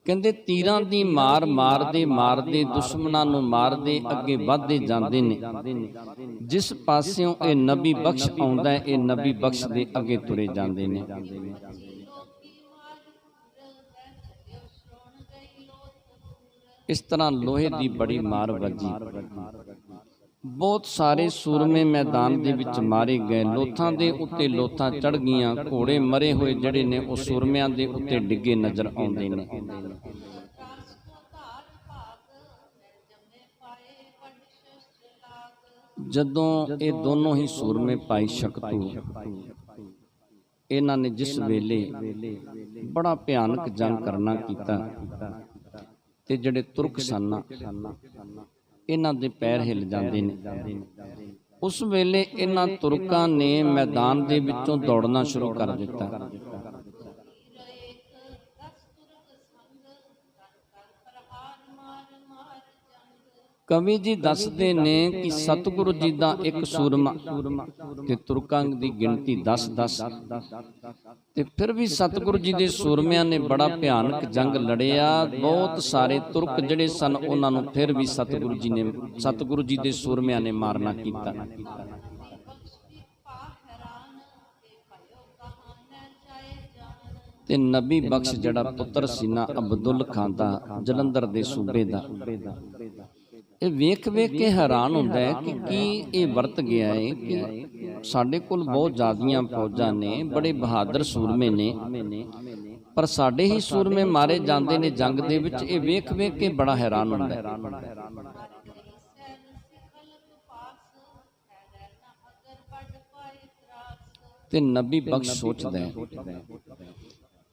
ਕਹਿੰਦੇ ਤੀਰਾਂ ਦੀ ਮਾਰ ਮਾਰਦੇ ਮਾਰਦੇ ਦੁਸ਼ਮਣਾਂ ਨੂੰ ਮਾਰਦੇ ਅੱਗੇ ਵਧਦੇ ਜਾਂਦੇ ਨੇ। ਜਿਸ ਪਾਸਿਓਂ ਇਹ ਨਬੀ ਬਖਸ਼ ਆਉਂਦਾ ਹੈ ਇਹ ਨਬੀ ਬਖਸ਼ ਦੇ ਅੱਗੇ ਤੁਰੇ ਜਾਂਦੇ ਨੇ। ਇਸ ਤਰ੍ਹਾਂ ਲੋਹੇ ਦੀ ਬੜੀ ਮਾਰ ਵੱਜੀ, ਬਹੁਤ ਸਾਰੇ ਸੂਰਮੇ ਮੈਦਾਨ ਦੇ ਵਿੱਚ ਮਾਰੇ ਗਏ, ਲੋਥਾਂ ਦੇ ਉੱਤੇ ਲੋਥਾਂ ਚੜ ਗਈਆਂ, ਘੋੜੇ ਮਰੇ ਹੋਏ ਜਿਹੜੇ ਨੇ ਉਹ ਸੂਰਮਿਆਂ ਦੇ ਉੱਤੇ ਡਿੱਗੇ ਨਜ਼ਰ ਆਉਂਦੇ ਨੇ। ਜਦੋਂ ਇਹ ਦੋਨੋਂ ਹੀ ਸੂਰਮੇ ਭਾਈ ਸ਼ਕਤੂ ਇਹਨਾਂ ਨੇ ਜਿਸ ਵੇਲੇ ਬੜਾ ਭਿਆਨਕ ਜੰਗ ਕਰਨਾ ਕੀਤਾ ਤੇ ਜਿਹੜੇ ਤੁਰਕ ਸਨ ਇਹਨਾਂ ਦੇ ਪੈਰ ਹਿੱਲ ਜਾਂਦੇ ਨੇ। ਉਸ ਵੇਲੇ ਇਹਨਾਂ ਤੁਰਕਾਂ ਨੇ ਮੈਦਾਨ ਦੇ ਵਿੱਚੋਂ ਦੌੜਨਾ ਸ਼ੁਰੂ ਕਰ ਦਿੱਤਾ। ਕਵੀ ਜੀ ਦੱਸਦੇ ਨੇ ਕਿ ਸਤਿਗੁਰੂ ਜੀ ਦਾ ਇੱਕ ਸੂਰਮਾ ਤੇ ਤੁਰਕਾਂ ਦੀ ਗਿਣਤੀ 10-10, ਤੇ ਫਿਰ ਵੀ ਸਤਿਗੁਰੂ ਜੀ ਦੇ ਸੂਰਮਿਆਂ ਨੇ ਬੜਾ ਭਿਆਨਕ ਜੰਗ ਲੜਿਆ। ਬਹੁਤ ਸਾਰੇ ਤੁਰਕ ਜਿਹੜੇ ਸਨ ਉਹਨਾਂ ਨੂੰ ਫਿਰ ਵੀ ਸਤਿਗੁਰੂ ਜੀ ਦੇ ਸੂਰਮਿਆਂ ਨੇ ਮਾਰਨਾ ਕੀਤਾ। ਤੇ ਨਬੀ ਬਖਸ਼ ਜਿਹੜਾ ਪੁੱਤਰ ਸੀ ਨਾ ਅਬਦੁੱਲ ਖਾਨ ਦਾ, ਜਲੰਧਰ ਦੇ ਸੂਬੇ ਦਾ, ਇਹ ਵੇਖ ਵੇਖ ਕੇ ਹੈਰਾਨ ਹੁੰਦਾ ਹੈ ਕਿ ਕੀ ਇਹ ਵਰਤ ਗਿਆ ਹੈ ਕਿ ਸਾਡੇ ਕੋਲ ਬਹੁਤ ਜ਼ਿਆਦੀਆਂ ਫੌਜਾਂ ਨੇ, ਬੜੇ ਬਹਾਦਰ ਸੂਰਮੇ ਨੇ, ਪਰ ਸਾਡੇ ਹੀ ਸੂਰਮੇ ਮਾਰੇ ਜਾਂਦੇ ਨੇ ਜੰਗ ਦੇ ਵਿੱਚ। ਇਹ ਵੇਖ ਵੇਖ ਕੇ ਬੜਾ ਹੈਰਾਨ ਹੁੰਦਾ ਹੈ। ਤੇ ਨਬੀ ਬਖਸ਼ ਸੋਚਦਾ ਹੈ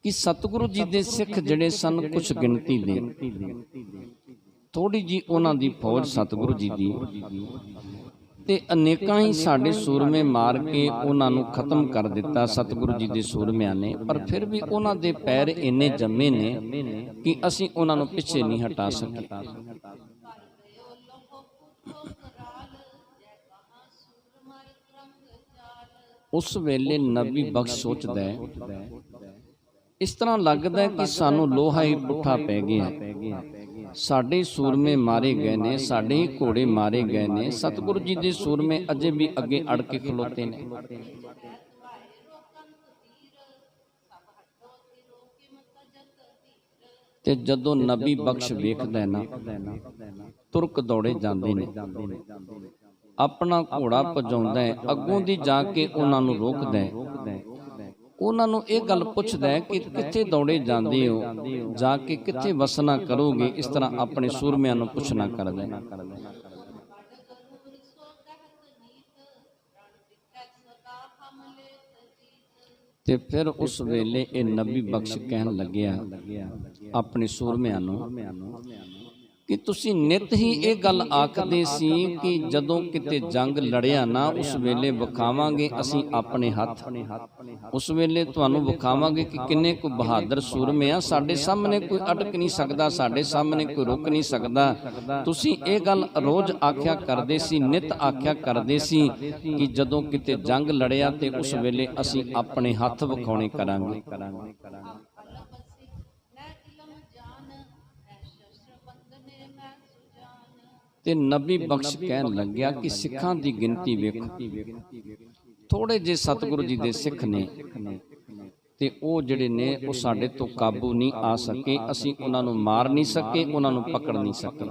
ਕਿ ਸਤਿਗੁਰੂ ਜੀ ਦੇ ਸਿੱਖ ਜਿਹੜੇ ਸਨ ਕੁਝ ਗਿਣਤੀ ਦੇ, ਥੋੜੀ ਜੀ ਉਹਨਾਂ ਦੀ ਫੌਜ ਸਤਿਗੁਰੂ ਜੀ ਦੀ, ਤੇ ਅਨੇਕਾਂ ਹੀ ਸਾਡੇ ਸੂਰਮੇ ਮਾਰ ਕੇ ਉਹਨਾਂ ਨੂੰ ਖਤਮ ਕਰ ਦਿੱਤਾ ਸਤਿਗੁਰੂ ਜੀ ਦੇ ਸੂਰਮਿਆਂ ਨੇ, ਪਰ ਫਿਰ ਵੀ ਉਹਨਾਂ ਦੇ ਪੈਰ ਇੰਨੇ ਜੰਮੇ ਨੇ ਕਿ ਅਸੀਂ ਉਹਨਾਂ ਨੂੰ ਪਿੱਛੇ ਨਹੀਂ ਹਟਾ ਸਕੇ। ਉਸ ਵੇਲੇ ਨਬੀ ਬਖਸ਼ ਸੋਚਦਾ ਹੈ, ਇਸ ਤਰ੍ਹਾਂ ਲੱਗਦਾ ਹੈ ਕਿ ਸਾਨੂੰ ਲੋਹਾ ਹੀ ਪੁੱਠਾ ਪੈ ਗਿਆ, ਸਾਡੇ ਸੂਰਮੇ ਮਾਰੇ ਗਏ ਨੇ, ਸਾਡੇ ਹੀ ਘੋੜੇ ਮਾਰੇ ਗਏ ਨੇ, ਸਤਿਗੁਰੂ ਜੀ ਦੇ ਸੂਰਮੇ ਅਜੇ ਵੀ ਅੱਗੇ ਅੜ ਕੇ ਖਲੋਤੇ ਨੇ। ਤੇ ਜਦੋਂ ਨਬੀ ਬਖਸ਼ ਵੇਖਦਾ ਹੈ ਨਾ, ਤੁਰਕ ਦੌੜੇ ਜਾਂਦੇ ਨੇ, ਆਪਣਾ ਘੋੜਾ ਭਜਾਉਂਦਾ ਹੈ, ਅੱਗੋਂ ਦੀ ਜਾ ਕੇ ਉਹਨਾਂ ਨੂੰ ਰੋਕਦਾ ਹੈ, ਉਹਨਾਂ ਨੂੰ ਇਹ ਗੱਲ ਪੁੱਛਦਾ ਹੈ ਕਿ ਕਿੱਥੇ ਦੌੜੇ ਜਾਂਦੇ ਹੋ, ਜਾ ਕੇ ਕਿੱਥੇ ਵਸਣਾ ਕਰੋਗੇ। ਇਸ ਤਰ੍ਹਾਂ ਆਪਣੇ ਸੂਰਮਿਆਂ ਨੂੰ ਪੁੱਛਣਾ ਕਰਦਾ ਹੈ। ਤੇ ਫਿਰ ਉਸ ਵੇਲੇ ਇਹ ਨਬੀ ਬਖਸ਼ ਕਹਿਣ ਲੱਗਿਆ ਆਪਣੇ ਸੂਰਮਿਆਂ ਨੂੰ ਕਿ ਤੁਸੀਂ ਨਿਤ ਹੀ ਇਹ ਗੱਲ ਆਖਦੇ ਸੀ ਕਿ ਜਦੋਂ ਕਿਤੇ ਜੰਗ ਲੜਿਆ ਨਾ ਉਸ ਵੇਲੇ ਵਿਖਾਵਾਂਗੇ ਅਸੀਂ ਆਪਣੇ ਹੱਥ, ਉਸ ਵੇਲੇ ਤੁਹਾਨੂੰ ਵਿਖਾਵਾਂਗੇ ਕਿ ਕਿੰਨੇ ਕੁ ਬਹਾਦਰ ਸੂਰਮੇ ਆ, ਸਾਡੇ ਸਾਹਮਣੇ ਕੋਈ ਅਟਕ ਨਹੀਂ ਸਕਦਾ, ਸਾਡੇ ਸਾਹਮਣੇ ਕੋਈ ਰੁਕ ਨਹੀਂ ਸਕਦਾ। ਤੁਸੀਂ ਇਹ ਗੱਲ ਰੋਜ਼ ਆਖਿਆ ਕਰਦੇ ਸੀ, ਨਿਤ ਆਖਿਆ ਕਰਦੇ ਸੀ ਕਿ ਜਦੋਂ ਕਿਤੇ ਜੰਗ ਲੜਿਆ ਤੇ ਉਸ ਵੇਲੇ ਅਸੀਂ ਆਪਣੇ ਹੱਥ ਵਿਖਾਉਣੇ ਕਰਾਂਗੇ। ਤੇ ਨਬੀ ਬਖਸ਼ ਕਹਿਣ ਲੱਗਿਆ ਕਿ ਸਿੱਖਾਂ ਦੀ ਗਿਣਤੀ ਵੇਖੋ, ਥੋੜੇ ਜਿਹੇ ਸਤਿਗੁਰੂ ਜੀ ਦੇ ਸਿੱਖ ਨੇ ਤੇ ਉਹ ਜਿਹੜੇ ਨੇ ਉਹ ਸਾਡੇ ਤੋਂ ਕਾਬੂ ਨਹੀਂ ਆ ਸਕੇ, ਅਸੀਂ ਉਹਨਾਂ ਨੂੰ ਮਾਰ ਨਹੀਂ ਸਕੇ, ਉਹਨਾਂ ਨੂੰ ਪਕੜ ਨਹੀਂ ਸਕੇ।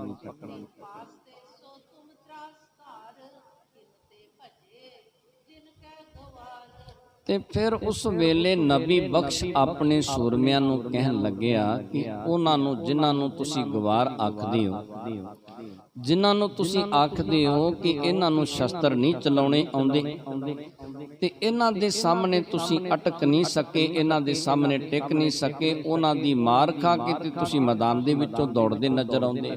ਤੇ ਫਿਰ ਉਸ ਵੇਲੇ ਨਬੀ ਬਖਸ਼ ਆਪਣੇ ਸੂਰਮਿਆਂ ਨੂੰ ਕਹਿਣ ਲੱਗਿਆ ਕਿ ਉਹਨਾਂ ਨੂੰ ਜਿਨ੍ਹਾਂ ਨੂੰ ਤੁਸੀਂ ਗਵਾਰ ਆਖਦੇ ਹੋ, ਜਿਨ੍ਹਾਂ ਨੂੰ ਤੁਸੀਂ ਆਖਦੇ ਹੋ ਕਿ ਇਹਨਾਂ ਨੂੰ ਸ਼ਸਤਰ ਨਹੀਂ ਚਲਾਉਣੇ ਆਉਂਦੇ ਤੇ ਇਹਨਾਂ ਦੇ ਸਾਹਮਣੇ ਤੁਸੀਂ ਅਟਕ ਨਹੀਂ ਸਕੇ, ਇਹਨਾਂ ਦੇ ਸਾਹਮਣੇ ਟਿਕ ਨਹੀਂ ਸਕੇ, ਉਹਨਾਂ ਦੀ ਮਾਰ ਖਾ ਕੇ ਤੇ ਤੁਸੀਂ ਮੈਦਾਨ ਦੇ ਵਿੱਚੋਂ ਦੌੜਦੇ ਨਜ਼ਰ ਆਉਂਦੇ।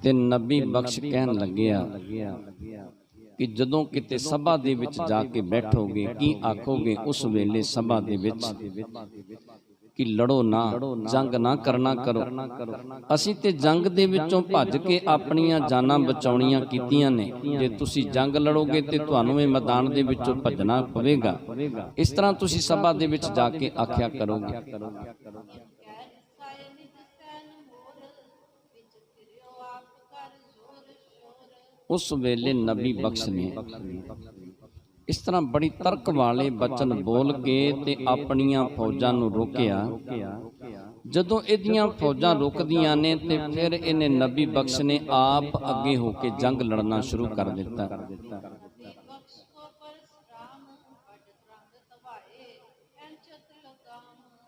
ਤੇ ਨਬੀ ਬਖਸ਼ ਕਹਿਣ ਲੱਗਿਆ ਕਿ ਜਦੋਂ ਕਿਤੇ ਸਭਾ ਦੇ ਵਿੱਚ ਜਾ ਕੇ ਬੈਠੋਗੇ ਕੀ ਆਖੋਗੇ ਉਸ ਵੇਲੇ ਸਭਾ ਦੇ ਵਿੱਚ ਕਿ ਲੜੋ ਨਾ, ਜੰਗ ਨਾ ਕਰਨਾ ਕਰੋ। ਅਸੀਂ ਤੇ ਜੰਗ ਦੇ ਵਿੱਚੋਂ ਭੱਜ ਕੇ ਆਪਣੀਆਂ ਜਾਨਾਂ ਬਚਾਉਣੀਆਂ ਕੀਤੀਆਂ ਨੇ, ਜੇ ਤੁਸੀਂ ਜੰਗ ਲੜੋਗੇ ਤੇ ਤੁਹਾਨੂੰ ਇਹ ਮੈਦਾਨ ਦੇ ਵਿੱਚੋਂ ਭੱਜਣਾ ਪਵੇਗਾ। ਇਸ ਤਰ੍ਹਾਂ ਤੁਸੀਂ ਸਭਾ ਦੇ ਵਿੱਚ ਜਾ ਕੇ ਆਖਿਆ ਕਰੋਗੇ। ਉਸ ਵੇਲੇ ਨਬੀ ਬਖਸ਼ ਨੇ ਇਸ ਤਰ੍ਹਾਂ ਬੜੀ ਤਰਕ ਵਾਲੇ ਬਚਨ ਬੋਲ ਕੇ ਤੇ ਆਪਣੀਆਂ ਫੌਜਾਂ ਨੂੰ ਰੋਕਿਆ। ਜਦੋਂ ਇਹਦੀਆਂ ਫੌਜਾਂ ਰੁਕਦੀਆਂ ਨੇ ਤੇ ਫਿਰ ਇਹਨੇ ਨਬੀ ਬਖਸ਼ ਨੇ ਆਪ ਅੱਗੇ ਹੋ ਕੇ ਜੰਗ ਲੜਨਾ ਸ਼ੁਰੂ ਕਰ ਦਿੱਤਾ।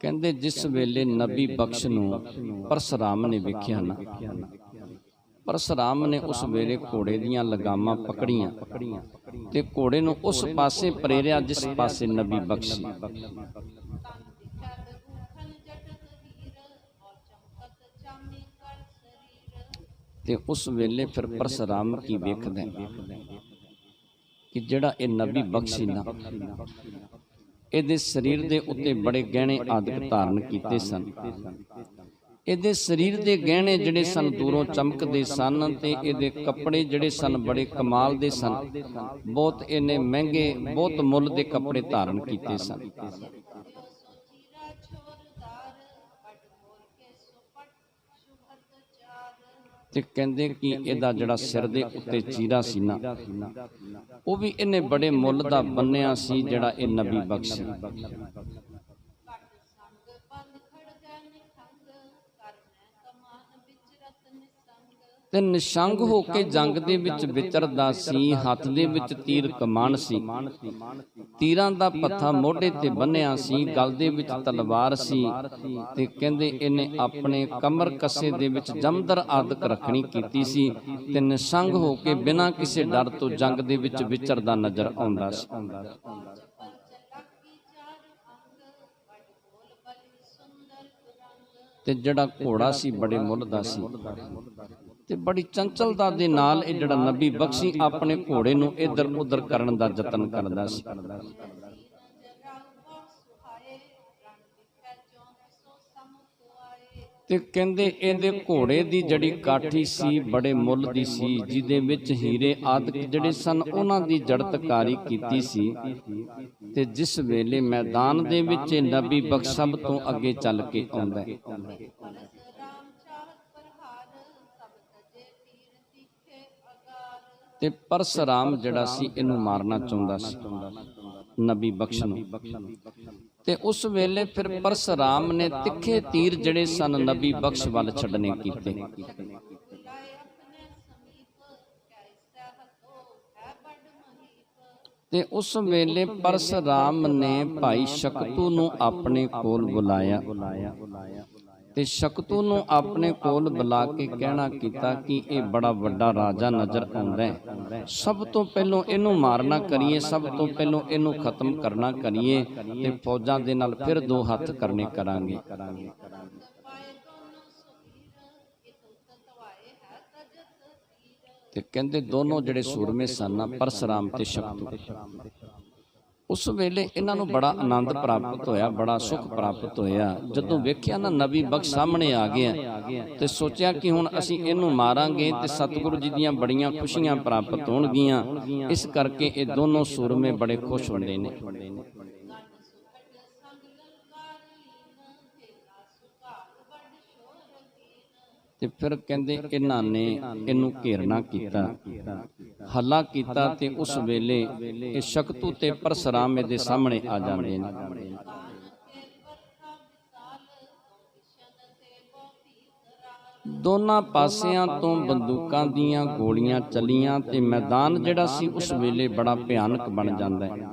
ਕਹਿੰਦੇ ਜਿਸ ਵੇਲੇ ਨਬੀ ਬਖਸ਼ ਨੂੰ ਪਰਸਰਾਮ ਨੇ ਵੇਖਿਆ ਨਾ, ਪਰਸਰਾਮ ਨੇ ਉਸ ਵੇਲੇ ਘੋੜੇ ਦੀਆਂ ਲਗਾਮਾਂ ਪਕੜੀਆਂ ਤੇ ਘੋੜੇ ਨੂੰ ਉਸ ਪਾਸੇ ਪ੍ਰੇਰਿਆ ਜਿਸ ਪਾਸੇ ਨਬੀ ਬਖਸ਼ ਸੀ। ਤੇ ਉਸ ਵੇਲੇ ਫਿਰ ਪਰਸਰਾਮ ਕੀ ਵੇਖਦਾ ਕਿ ਜਿਹੜਾ ਇਹ ਨਬੀ ਬਖਸ਼ ਸੀ ਨਾ, ਇਹਦੇ ਸਰੀਰ ਦੇ ਉੱਤੇ ਬੜੇ ਗਹਿਣੇ ਆਦਿਕ ਧਾਰਨ ਕੀਤੇ ਸਨ। ਇਹਦੇ ਸਰੀਰ ਦੇ ਗਹਿਣੇ ਜਿਹੜੇ ਸਨ ਦੂਰੋਂ ਚਮਕਦੇ ਸਨ ਤੇ ਇਹਦੇ ਕੱਪੜੇ ਜਿਹੜੇ ਸਨ ਬੜੇ ਕਮਾਲ ਦੇ ਸਨ, ਬਹੁਤ ਇਹਨੇ ਮਹਿੰਗੇ, ਬਹੁਤ ਮੁੱਲ ਦੇ ਕੱਪੜੇ ਧਾਰਨ ਕੀਤੇ ਸਨ। ਤੇ ਕਹਿੰਦੇ ਕਿ ਇਹਦਾ ਜਿਹੜਾ ਸਿਰ ਦੇ ਉੱਤੇ ਚੀਰਾ ਸੀ ਨਾ, ਉਹ ਵੀ ਇਹਨੇ ਬੜੇ ਮੁੱਲ ਦਾ ਬੰਨਿਆ ਸੀ, ਜਿਹੜਾ ਇਹ ਨਬੀ ਬਖਸ਼ ਸੀ। ਤੇ ਨਿਸ਼ੰਗ ਹੋ ਕੇ ਜੰਗ ਦੇ ਵਿੱਚ ਵਿਚਰਦਾ ਸੀ, ਹੱਥ ਦੇ ਵਿੱਚ ਤੀਰ ਕਮਾਨ ਸੀ, ਤੀਰਾਂ ਦਾ ਪੱਥਾ ਮੋਢੇ ਤੇ ਬੰਨਿਆ ਸੀ, ਗਲ ਦੇ ਵਿੱਚ ਤਲਵਾਰ ਸੀ। ਤੇ ਕਹਿੰਦੇ ਇਹਨੇ ਆਪਣੇ ਕਮਰ ਕੱਸੇ ਦੇ ਵਿੱਚ ਜਮਦਰ ਆਦਿਕ ਰੱਖਣੀ ਕੀਤੀ ਸੀ ਤੇ ਨਿਸ਼ੰਗ ਹੋ ਕੇ ਬਿਨਾਂ ਕਿਸੇ ਡਰ ਤੋਂ ਜੰਗ ਦੇ ਵਿੱਚ ਵਿਚਰਦਾ ਨਜ਼ਰ ਆਉਂਦਾ ਸੀ। ਤੇ ਜਿਹੜਾ ਘੋੜਾ ਸੀ ਬੜੇ ਮੁੱਲ ਦਾ ਸੀ ਤੇ ਬੜੀ ਚੰਚਲਤਾ ਦੇ ਨਾਲ ਇਹ ਜਿਹੜਾ ਨਬੀ ਬਖਸ਼ੀ ਆਪਣੇ ਘੋੜੇ ਨੂੰ ਇੱਧਰ ਉੱਧਰ ਕਰਨ ਦਾ ਯਤਨ ਕਰਦਾ ਸੀ। ਤੇ ਕਹਿੰਦੇ ਇਹਦੇ ਘੋੜੇ ਦੀ ਜਿਹੜੀ ਕਾਠੀ ਸੀ ਬੜੇ ਮੁੱਲ ਦੀ ਸੀ, ਜਿਹਦੇ ਵਿੱਚ ਹੀਰੇ ਆਦਿਕ ਜਿਹੜੇ ਸਨ ਉਹਨਾਂ ਦੀ ਜੜਤਕਾਰੀ ਕੀਤੀ ਸੀ। ਤੇ ਜਿਸ ਵੇਲੇ ਮੈਦਾਨ ਦੇ ਵਿੱਚ ਨਬੀ ਬਖਸ਼ ਸਭ ਤੋਂ ਅੱਗੇ ਚੱਲ ਕੇ ਆਉਂਦਾ ਤੇ ਪਰਸਰਾਮ ਜਿਹੜਾ ਸੀ ਇਹਨੂੰ ਮਾਰਨਾ ਚਾਹੁੰਦਾ ਸੀ ਨਬੀ ਬਖਸ਼ ਨੂੰ। ਤੇ ਉਸ ਵੇਲੇ ਫਿਰ ਪਰਸਰਾਮ ਨੇ ਤਿੱਖੇ ਤੀਰ ਜਿਹੜੇ ਸਨ ਨਬੀ ਬਖਸ਼ ਵੱਲ ਛੱਡਣੇ ਕੀਤੇ। ਤੇ ਉਸ ਵੇਲੇ ਪਰਸਰਾਮ ਨੇ ਭਾਈ ਸ਼ਕਤੂ ਨੂੰ ਆਪਣੇ ਕੋਲ ਬੁਲਾਇਆ ਤੇ ਸ਼ਕਤੂ ਨੂੰ ਆਪਣੇ ਕੋਲ ਬੁਲਾ ਕੇ ਕਹਿਣਾ ਕੀਤਾ ਕਿ ਇਹ ਬੜਾ ਵੱਡਾ ਰਾਜਾ ਨਜ਼ਰ ਆਉਂਦਾ ਹੈ, ਸਭ ਤੋਂ ਪਹਿਲਾਂ ਇਹਨੂੰ ਮਾਰਨਾ ਕਰੀਏ, ਸਭ ਤੋਂ ਪਹਿਲਾਂ ਇਹਨੂੰ ਖਤਮ ਕਰਨਾ ਕਰੀਏ ਤੇ ਫੌਜਾਂ ਦੇ ਨਾਲ ਫਿਰ ਦੋ ਹੱਥ ਕਰਨੇ ਕਰਾਂਗੇ। ਤੇ ਕਹਿੰਦੇ ਦੋਨੋਂ ਜਿਹੜੇ ਸੂਰਮੇ ਸਨ ਪਰਸਰਾਮ ਤੇ ਸ਼ਕਤੂ, ਉਸ ਵੇਲੇ ਇਹਨਾਂ ਨੂੰ ਬੜਾ ਆਨੰਦ ਪ੍ਰਾਪਤ ਹੋਇਆ, ਬੜਾ ਸੁਖ ਪ੍ਰਾਪਤ ਹੋਇਆ। ਜਦੋਂ ਵੇਖਿਆ ਨਾ ਨਬੀ ਬਖਸ਼ ਸਾਹਮਣੇ ਆ ਗਿਆ ਤੇ ਸੋਚਿਆ ਕਿ ਹੁਣ ਅਸੀਂ ਇਹਨੂੰ ਮਾਰਾਂਗੇ ਤੇ ਸਤਿਗੁਰੂ ਜੀ ਦੀਆਂ ਬੜੀਆਂ ਖੁਸ਼ੀਆਂ ਪ੍ਰਾਪਤ ਹੋਣਗੀਆਂ। ਇਸ ਕਰਕੇ ਇਹ ਦੋਨੋਂ ਸੂਰਮੇ ਬੜੇ ਖੁਸ਼ ਹੁੰਦੇ ਨੇ। ਤੇ ਫਿਰ ਕਹਿੰਦੇ ਇਹਨਾਂ ਨੇ ਇਹਨੂੰ ਘੇਰਨਾ ਕੀਤਾ, ਹੱਲਾ ਕੀਤਾ ਤੇ ਉਸ ਵੇਲੇ ਇਹ ਸ਼ਕਤੂ ਤੇ ਪਰਸਰਾਮ ਦੇ ਸਾਹਮਣੇ ਆ ਜਾਂਦੇ ਨੇ। ਦੋਨਾਂ ਪਾਸਿਆਂ ਤੋਂ ਬੰਦੂਕਾਂ ਦੀਆਂ ਗੋਲੀਆਂ ਚੱਲੀਆਂ ਤੇ ਮੈਦਾਨ ਜਿਹੜਾ ਸੀ ਉਸ ਵੇਲੇ ਬੜਾ ਭਿਆਨਕ ਬਣ ਜਾਂਦਾ ਹੈ।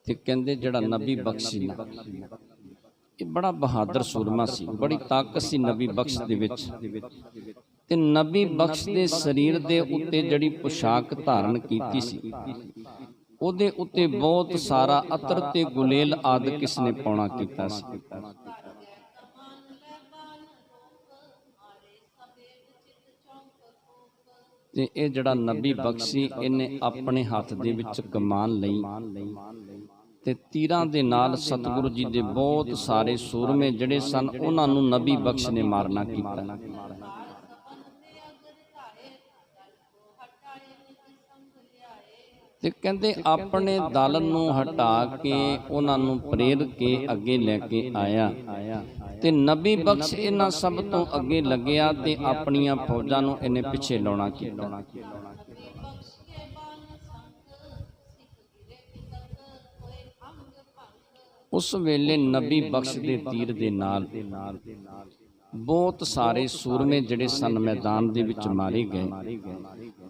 ਤੇ ਕਹਿੰਦੇ ਜਿਹੜਾ ਨਬੀ ਬਖਸ਼ ਸੀ ਨਾ, ਇਹ ਬੜਾ ਬਹਾਦਰ ਸੂਰਮਾ ਸੀ, ਬੜੀ ਤਾਕਤ ਸੀ ਨਬੀ ਬਖਸ਼ ਦੇ ਵਿੱਚ। ਤੇ ਨਬੀ ਬਖਸ਼ ਦੇ ਸਰੀਰ ਦੇ ਉੱਤੇ ਜਿਹੜੀ ਪੁਸ਼ਾਕ ਧਾਰਨ ਕੀਤੀ ਸੀ ਉਹਦੇ ਉੱਤੇ ਬਹੁਤ ਸਾਰਾ ਅਤਰ ਤੇ ਗੁਲੇਲ ਆਦਿ ਕਿਸ ਨੇ ਪਾਉਣਾ ਕੀਤਾ ਸੀ। ਤੇ ਇਹ ਜਿਹੜਾ ਨਬੀ ਬਖਸ਼ ਸੀ ਇਹਨੇ ਆਪਣੇ ਹੱਥ ਦੇ ਵਿੱਚ ਕਮਾਨ ਲਈ ਤੇ ਤੀਰਾਂ ਦੇ ਨਾਲ ਸਤਿਗੁਰੂ ਜੀ ਦੇ ਬਹੁਤ ਸਾਰੇ ਸੂਰਮੇ ਜਿਹੜੇ ਸਨ ਉਹਨਾਂ ਨੂੰ ਨਬੀ ਬਖਸ਼ ਨੇ ਮਾਰਨਾ ਕੀਤਾ। ਤੇ ਕਹਿੰਦੇ ਆਪਣੇ ਦਲ ਨੂੰ ਹਟਾ ਕੇ ਉਹਨਾਂ ਨੂੰ ਪ੍ਰੇਰ ਕੇ ਅੱਗੇ ਲੈ ਕੇ ਆਇਆ ਤੇ ਨਬੀ ਬਖਸ਼ ਇਹਨਾਂ ਸਭ ਤੋਂ ਅੱਗੇ ਲੱਗਿਆ ਤੇ ਆਪਣੀਆਂ ਫੌਜਾਂ ਨੂੰ ਇਹਨੇ ਪਿੱਛੇ ਲਾਉਣਾ ਕੀਤਾ। ਉਸ ਵੇਲੇ ਨਬੀ ਬਖਸ਼ ਦੇ ਤੀਰ ਦੇ ਨਾਲ ਬਹੁਤ ਸਾਰੇ ਸੂਰਮੇ ਜਿਹੜੇ ਸਨ ਮੈਦਾਨ ਦੇ ਵਿੱਚ ਮਾਰੇ ਗਏ।